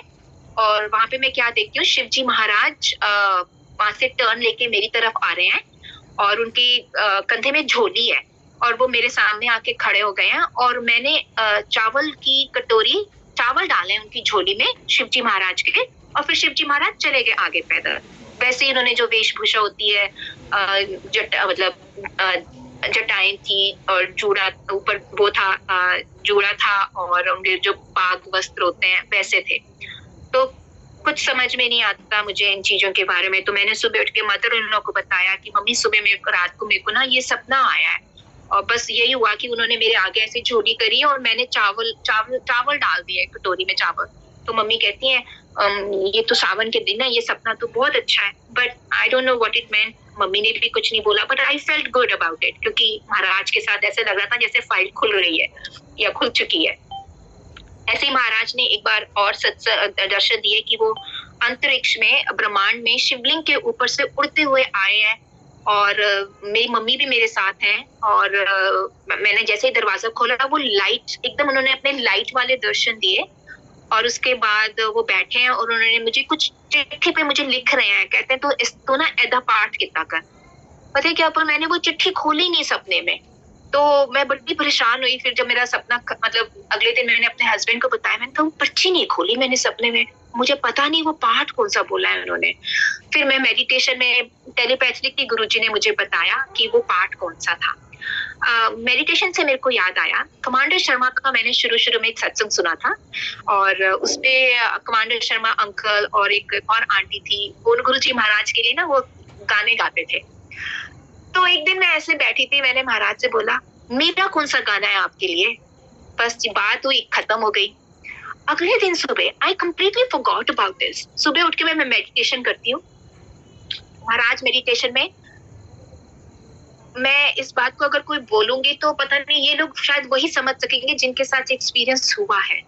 और वहां पे मैं क्या देखती हूँ, शिव जी महाराज वहां से टर्न लेके मेरी तरफ आ रहे हैं, और उनकी कंधे में झोली है, और वो मेरे सामने आके खड़े हो गए हैं, और मैंने चावल की कटोरी, चावल डाले हैं उनकी झोली में शिव जी महाराज के, और फिर शिव जी महाराज चले गए आगे पैदल। वैसे ही उन्होंने जो वेशभूषा होती है, जटाएं थी, और जूड़ा ऊपर वो था, जूड़ा था, और उनके जो पाग वस्त्र होते हैं वैसे थे। तो कुछ समझ में नहीं आता मुझे इन चीजों के बारे में। तो मैंने सुबह उठ के मदर इन लॉ को बताया कि मम्मी सुबह रात को मेरे को ना ये सपना आया है, और बस यही हुआ कि उन्होंने मेरे आगे ऐसे झोली करी और मैंने चावल डाल दिए कटोरी में चावल। तो मम्मी कहती है ये तो सावन के दिन है, ये सपना तो बहुत अच्छा है, but I don't know what it meant. Mummy ने भी कुछ नहीं बोला, but I felt good about it, क्योंकि महाराज के साथ ऐसे लग रहा था जैसे फाइल खुल रही है या खुल चुकी है। ऐसे ही महाराज ने एक बार और दर्शन दिए कि वो अंतरिक्ष में, ब्रह्मांड में शिवलिंग के ऊपर से उड़ते हुए आए हैं, और मेरी मम्मी भी मेरे साथ हैं, और मैंने जैसे ही दरवाजा खोला, वो लाइट एकदम, उन्होंने अपने लाइट वाले दर्शन दिए, और उसके बाद वो बैठे हैं, और उन्होंने मुझे कुछ चिट्ठी पे मुझे लिख रहे हैं, कहते हैं तो इसको ना एदा पाठ कितना कर। पता है क्या, पर मैंने वो चिट्ठी खोली नहीं सपने में, तो मैं बड़ी परेशान हुई। फिर जब मेरा सपना, मतलब अगले दिन मैंने अपने हस्बैंड को बताया, मैंने कहा वो पर्ची नहीं खोली मैंने सपने में, मुझे पता नहीं वो पाठ कौन सा बोला है उन्होंने। फिर मैं मेडिटेशन में टेलीपैथिकली गुरुजी ने मुझे बताया कि वो पाठ कौन सा था। मेडिटेशन से मेरे को याद आया, कमांडर शर्मा का मैंने शुरू में एक सत्संग सुना था, और उसपे कमांडर शर्मा अंकल और एक और आंटी थी, वो गुरुजी महाराज के लिए ना वो गाने गाते थे। तो एक दिन मैं ऐसे बैठी थी, मैंने महाराज से बोला मेरा कौन सा गाना है आपके लिए, बस बात हुई, खत्म हो गई। अगले दिन सुबह I completely forgot about this. सुबह उठ के मैं मेडिटेशन करती हूँ, महाराज मेडिटेशन में मैं इस बात को अगर कोई बोलूंगी तो पता नहीं ये लोग शायद वही समझ सकेंगे जिनके साथ एक्सपीरियंस हुआ है।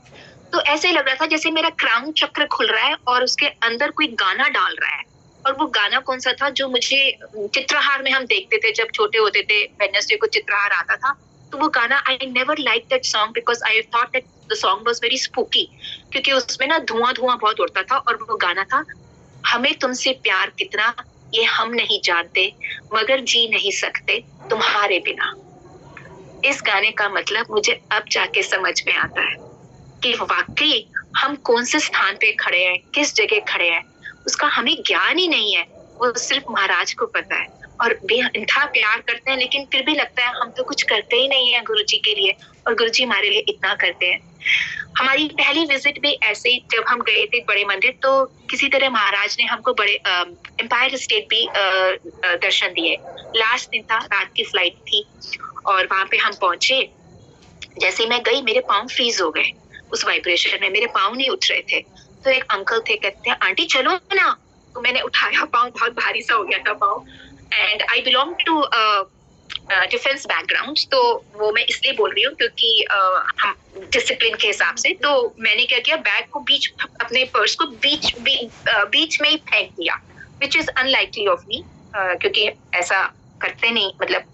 तो ऐसे लग रहा था जैसे मेरा क्राउन चक्र खुल रहा है और उसके अंदर कोई गाना डाल रहा है, और वो गाना कौन सा था जो मुझे चित्रहार में हम देखते थे जब छोटे होते थे, वेडनेसडे को चित्रहार आता था, तो वो गाना I never like that song because I thought that the song was very spooky, क्योंकि उसमें ना धुआं बहुत उड़ता था, और वो गाना था हमें तुमसे प्यार कितना ये हम नहीं जानते, मगर जी नहीं सकते तुम्हारे बिना। इस गाने का मतलब मुझे अब जाके समझ में आता है कि वाकई हम कौन से स्थान पे खड़े हैं, किस जगह खड़े हैं, उसका हमें ज्ञान ही नहीं है, वो सिर्फ महाराज को पता है। और बेइंतहा प्यार करते हैं, लेकिन फिर भी लगता है हम तो कुछ करते ही नहीं है गुरुजी के लिए, और गुरुजी हमारे लिए इतना करते हैं। हमारी पहली विजिट भी ऐसे ही, जब हम गए थे बड़े मंदिर, तो किसी तरह महाराज ने हमको बड़े एम्पायर स्टेट भी दर्शन दिए। लास्ट दिन था, रात की फ्लाइट थी, और वहां पे हम पहुंचे। जैसे मैं गई मेरे पाँव फ्रीज हो गए उस वाइब्रेशन में, मेरे पाँव नहीं उठ रहे थे। तो एक अंकल थे, कहते हैं आंटी चलो ना, तो मैंने उठाया, पाँव बहुत भारी सा हो गया था पाँव। And I belong to defence background, तो वो मैं इसलिए बोल रही हूँ क्योंकि हम डिसिप्लिन के हिसाब से, तो मैंने क्या किया, बैग को अपने पर्स को बीच में ही फेंक दिया, which is unlikely of me, क्योंकि ऐसा करते नहीं, मतलब।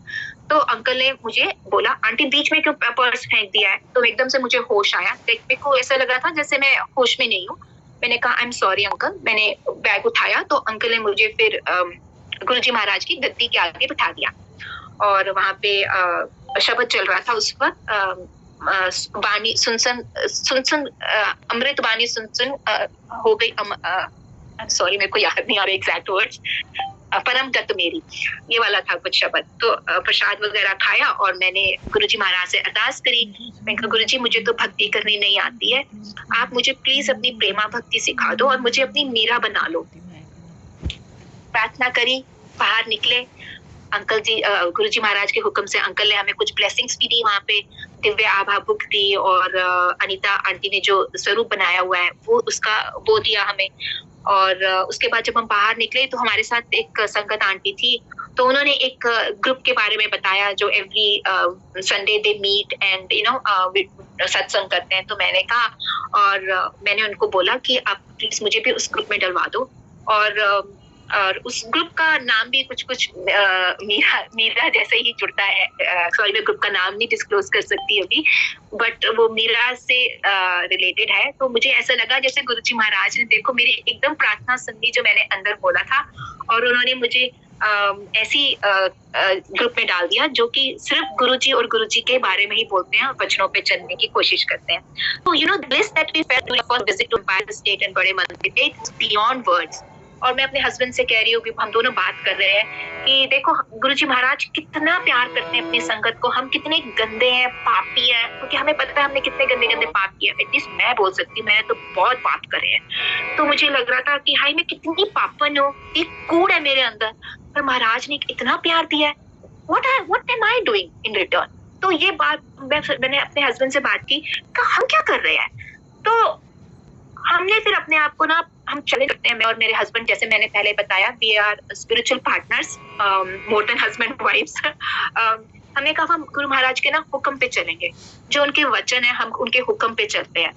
तो अंकल ने मुझे बोला आंटी बीच में क्यों पर्स फेंक दिया है, तो एकदम से मुझे होश आया। मेरे को ऐसा लग रहा था जैसे मैं होश में नहीं हूँ। मैंने कहा आई एम सॉरी अंकल, मैंने बैग उठाया, तो अंकल ने मुझे फिर गुरुजी महाराज की गद्दी के आगे बिठा दिया, और वहां पे शब्द चल रहा था उस वक्त, बानी सुनसन अमृत बानी सुनसन हो गई। सॉरी मेरे को याद नहीं आ रहे एग्जैक्ट वर्ड्स, परम गत मेरी, ये वाला था कुछ शब्द। तो प्रसाद वगैरह खाया और मैंने गुरुजी महाराज से अरदास करी। मैं कहा गुरुजी मुझे तो भक्ति करनी नहीं आती है, आप मुझे प्लीज अपनी प्रेमा भक्ति सिखा दो और मुझे अपनी मीरा बना लो। प्रार्थना करी, बाहर निकले। अंकल जी, गुरुजी महाराज के हुक्म से अंकल ने हमें कुछ ब्लेसिंग्स भी दी वहाँ पे, दिव्य आभा बुक दी और अनीता आंटी ने जो स्वरूप बनाया हुआ है वो दिया हमें। और उसके बाद जब हम बाहर निकले तो हमारे साथ एक संगत आंटी थी, तो उन्होंने एक ग्रुप के बारे में बताया जो every Sunday they meet and satsang करते हैं। तो मैंने कहा और मैंने उनको बोला कि आप प्लीज मुझे भी उस ग्रुप में डलवा दो। और उस ग्रुप का नाम भी कुछ मीरा जैसे ही जुड़ता है। सॉरी, मैं ग्रुप का नाम नहीं डिस्क्लोज कर सकती अभी, बट वो मीरा से रिलेटेड है। तो मुझे ऐसा लगा जैसे गुरुजी महाराज ने देखो मेरी एकदम प्रार्थना सुनी जो मैंने अंदर बोला था, और उन्होंने मुझे ऐसी ग्रुप में डाल दिया जो कि सिर्फ गुरुजी और गुरुजी के बारे में ही बोलते हैं और वचनों पे चलने की कोशिश करते हैं। तो you know this that we felt upon visit to Empire State and बड़े मंदिर, इट्स बियॉन्ड वर्ड्स। और मैं अपने हस्बैंड से कह रही हूँ कि हम दोनों बात कर रहे हैं कि देखो गुरुजी महाराज कितना प्यार करते हैं अपनी संगत को, हम कितने गंदे हैं, पापी हैं, क्योंकि हमें पता है हमने कितने गंदे गंदे पाप किए। एटलीस्ट मैं बोल सकती हूँ, मैंने तो बहुत पाप करे हैं। तो मुझे लग रहा था कि हाय मैं कितनी पापन हूँ, एक कूड़ है मेरे अंदर, पर महाराज ने इतना प्यार दिया है। What am I doing in return? तो ये बात मैंने अपने हस्बैंड से बात की, हम क्या कर रहे हैं। तो हमने फिर अपने आप को ना, हम चले करते हैं, मैं और मेरे हस्बैंड, जैसे मैंने पहले बताया, we are spiritual partners more than husband wives. हमने कहा हम गुरु महाराज के ना हुक्म पे चलेंगे, जो उनके वचन है हम उनके हुक्म पे चलते हैं।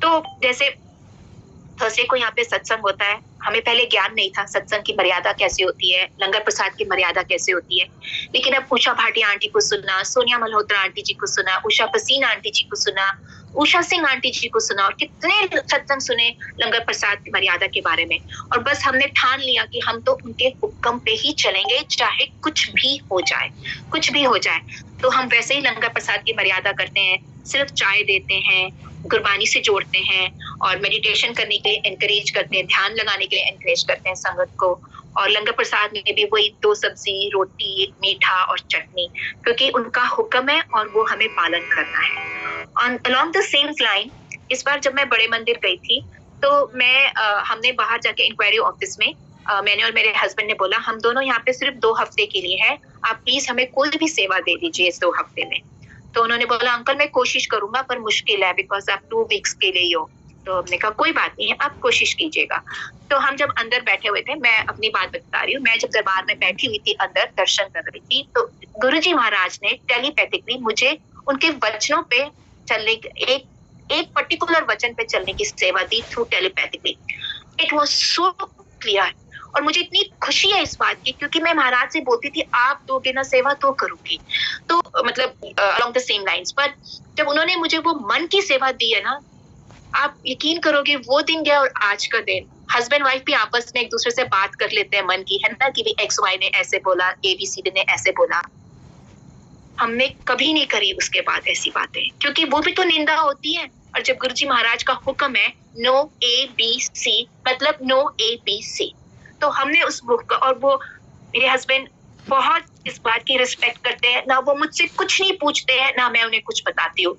तो जैसे थर्सडे को यहाँ पे सत्संग होता है, हमें पहले ज्ञान नहीं था सत्संग की मर्यादा कैसे होती है, लंगर प्रसाद की मर्यादा कैसे होती है। लेकिन अब उषा भाटी आंटी को सुना, सोनिया मल्होत्रा आंटी जी को सुना, उषा पसीन आंटी जी को सुना, उषा सिंह आंटी जी को सुना, और कितने सत्संग सुने लंगर प्रसाद की मर्यादा के बारे में। और बस हमने ठान लिया कि हम तो उनके हुक्म पे ही चलेंगे, चाहे कुछ भी हो जाए, कुछ भी हो जाए। तो हम वैसे ही लंगर प्रसाद की मर्यादा करते हैं, सिर्फ चाय देते हैं, गुरबानी से जोड़ते हैं और मेडिटेशन करने के लिए एनकरेज करते हैं, ध्यान लगाने के लिए एनकरेज करते हैं संगत को। और लंगर प्रसाद में भी वही 2 सब्जी, रोटी, एक मीठा और चटनी, क्योंकि उनका हुक्म है और वो हमें पालन करना है। Along the same line, इस बार जब मैं बड़े मंदिर गई थी तो हमने बाहर जाके इंक्वायरी ऑफिस में मैंने और मेरे हस्बैंड ने बोला हम दोनों यहाँ पे सिर्फ 2 हफ्ते के लिए हैं, आप प्लीज हमें कोई भी सेवा दे दीजिए इस 2 हफ्ते में। तो उन्होंने बोला अंकल मैं कोशिश करूंगा पर मुश्किल है, बिकॉज आप 2 वीक्स के लिए ही हो। तो हमने कहा कोई बात नहीं है, आप कोशिश कीजिएगा। तो हम जब अंदर बैठे हुए थे, मैं अपनी बात बता रही हूँ, मैं जब दरबार में बैठी हुई थी अंदर दर्शन कर रही थी, तो गुरुजी महाराज ने टेलीपैथिकली मुझे उनके वचनों पे चलने, एक पर्टिकुलर वचन पे चलने की सेवा दी through telepathically. It was so clear, और मुझे इतनी खुशी है इस बात की, क्योंकि मैं महाराज से बोलती थी आप दोगे ना सेवा तो करूंगी, तो मतलब अलोंग द सेम लाइंस। पर जब उन्होंने मुझे वो मन की सेवा दी है ना, आप यकीन करोगे वो दिन गया और आज का दिन, हस्बैंड वाइफ भी आपस में एक दूसरे से बात कर लेते हैं मन की, है ना, कि एक्स वाई ने ऐसे बोला, ABCD ने ऐसे बोला। हमने कभी नहीं करी उसके बाद ऐसी बातें, क्योंकि वो भी तो निंदा होती है। और जब गुरुजी महाराज का हुक्म है नो ABC, मतलब नो ABC, तो हमने उस बुक का, और वो मेरे हस्बैंड बहुत इस बात की रिस्पेक्ट करते हैं, ना वो मुझसे कुछ नहीं पूछते हैं, ना मैं उन्हें कुछ बताती हूँ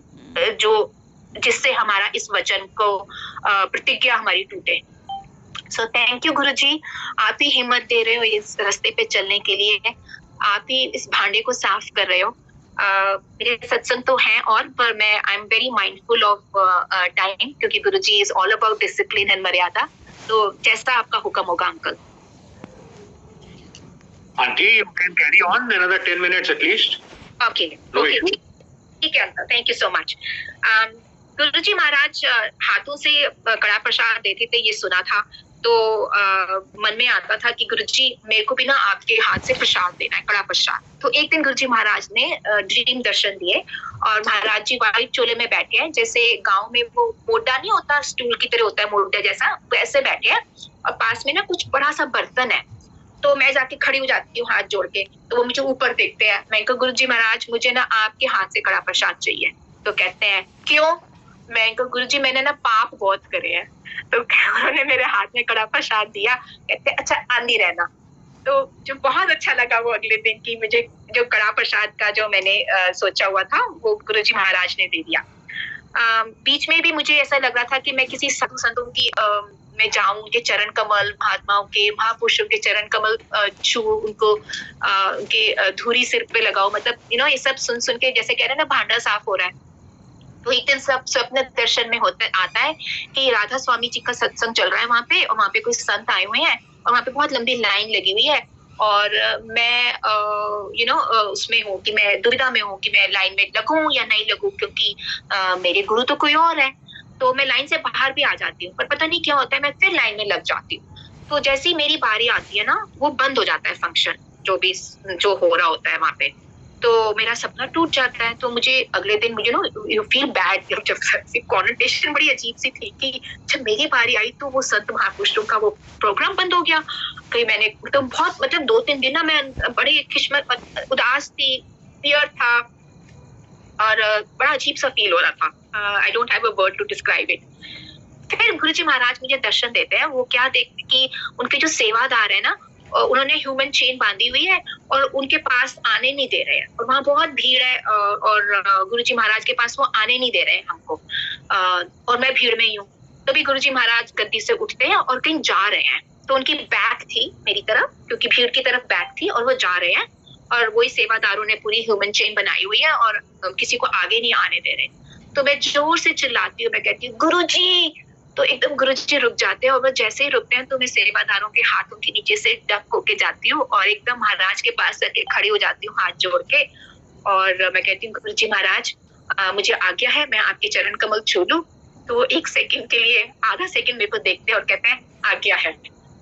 जो जिससे हमारा इस वचन को प्रतिज्ञा हमारी टूटे। सो थैंक यू गुरुजी, आप ही हिम्मत दे रहे हो इस रास्ते पे चलने के लिए, आप ही इस भांडे को साफ कर रहे हो। मेरे सत्संग तो हैं और, पर मैं I am very mindful of time, क्योंकि Guruji is all about discipline and मर्यादा। तो जैसा आपका हुक्म होगा uncle. Aunty, you can carry on another 10 minutes at least. Okay No okay, issue. ठीक है uncle, thank you so much. Guruji Maharaj हाथों से कड़ा प्रसाद देते थे, ये सुना था, तो मन में आता था कि गुरुजी मेरे को भी ना आपके हाथ से प्रसाद देना है, कड़ा प्रसाद। तो एक दिन गुरुजी महाराज ने ड्रीम दर्शन दिए, और महाराज जी व्हाइट चोले में बैठे हैं, जैसे गांव में वो मोटा नहीं होता, स्टूल की तरह होता है मोटा जैसा, वैसे बैठे हैं, और पास में ना कुछ बड़ा सा बर्तन है। तो मैं जाके खड़ी हो जाती हूँ हाथ जोड़ के, तो वो मुझे ऊपर देखते हैं। मैं कहा गुरुजी महाराज मुझे ना आपके हाथ से कड़ा प्रसाद चाहिए। तो कहते हैं क्यों? मैं कहा गुरुजी मैंने ना पाप बहुत करे हैं। तो उन्होंने मेरे हाथ में कड़ा प्रसाद दिया, कहते अच्छा आंधी रहना। तो जो बहुत अच्छा लगा वो अगले दिन की मुझे जो कड़ा प्रसाद का जो मैंने सोचा हुआ था वो गुरुजी महाराज ने दे दिया। बीच में भी मुझे ऐसा लग रहा था कि मैं किसी साधु संतों की मैं जाऊं, उनके चरण कमल, महात्माओं के, महापुरुषों के चरण कमल छू, उनको उनके धूरी सिर पे लगाओ, मतलब ये सब सुन सुन के जैसे कह रहे हैं ना भांडा साफ हो रहा है। तो एक दिन सब स्वप्न दर्शन में आता है कि राधा स्वामी जी का सत्संग चल रहा है वहां पे, और वहां पे कोई संत आए हुए हैं और वहां पे बहुत लंबी लाइन लगी हुई है, और मैं उसमें हूँ कि मैं दुविधा में हूँ कि मैं लाइन में लगूं या नहीं लगूं, क्योंकि मेरे गुरु तो कोई और है। तो मैं लाइन से बाहर भी आ जाती हूँ, पर पता नहीं क्या होता है, मैं फिर लाइन में लग जाती हूँ। तो जैसे ही मेरी बारी आती है ना, वो बंद हो जाता है फंक्शन, जो हो रहा होता है वहां पे। तो मेरा सपना टूट जाता है। तो मुझे अगले दिन मुझे यू फील बैड, जब कॉन्टेशन बड़ी अजीब सी थी कि जब मेरी बारी आई तो वो संत महापुरुषों का वो प्रोग्राम बंद हो गया। फिर मैंने तो बहुत मतलब 2-3 दिन ना मैं बड़ी किस्मत उदास थी, फियर था, और बड़ा अजीब सा फील हो रहा था। I don't have a word to describe it. फिर गुरुजी महाराज मुझे दर्शन देते हैं। वो क्या देखते कि उनके जो सेवादार है ना, उन्होंने ह्यूमन चेन बांधी हुई है और उनके पास आने नहीं दे रहे हैं, और वहां बहुत भीड़ है, और गुरुजी महाराज के पास वो आने नहीं दे रहे हैं हमको, और मैं भीड़ में ही हूँ। तभी गुरुजी महाराज गद्दी से उठते हैं और कहीं जा रहे हैं। तो उनकी बैक थी मेरी तरफ, क्योंकि भीड़ की तरफ बैक थी, और वो जा रहे हैं, और वही सेवादारों ने पूरी ह्यूमन चेन बनाई हुई है और किसी को आगे नहीं आने दे रहे। तो मैं जोर से चिल्लाती हूँ, मैं कहती हूँ गुरुजी। तो एकदम गुरुजी रुक जाते हैं, और वो जैसे ही रुकते हैं तो मैं सेवादारों के हाथों के नीचे से डक होके जाती हूँ और एकदम महाराज के पास जाके खड़ी हो जाती हूँ हाथ जोड़ के, और मैं कहती हूँ गुरुजी महाराज, मुझे आज्ञा है मैं आपके चरण कमल छू लूं। तो 1 सेकंड के लिए, आधा सेकंड मेरे को देखते हैं और कहते हैं आज्ञा है।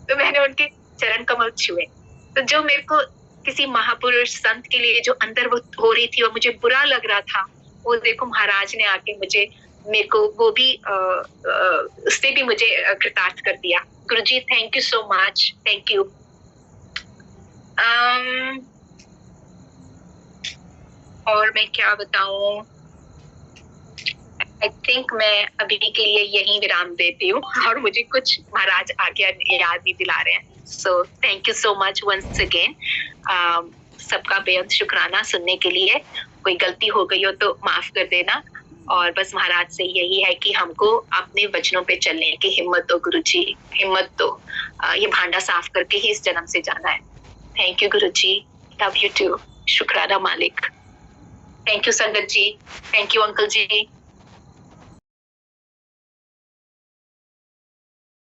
तो मैंने उनके चरण कमल छुए। तो जो मेरे को किसी महापुरुष संत के लिए जो अंदर वो हो रही थी और मुझे बुरा लग रहा था, वो देखो महाराज ने आके मेरे को वो भी उससे भी मुझे कृतार्थ कर दिया। Guruji thank you so much, thank you. और मैं क्या बताऊं, आई थिंक मैं अभी के लिए यही विराम देती हूँ, और मुझे कुछ महाराज आगे याद भी दिला रहे हैं। So thank you so much once again. सबका बेहद शुक्राना सुनने के लिए। कोई गलती हो गई हो तो माफ कर देना, और बस महाराज से यही है कि हमको अपने वचनों पे चलने की हिम्मत दो गुरुजी, हिम्मत दो। ये भांडा साफ करके ही इस जन्म से जाना है। Thank you Guruji, love you too. शुक्राना मालिक। Thank you sangat ji, thank you uncle ji.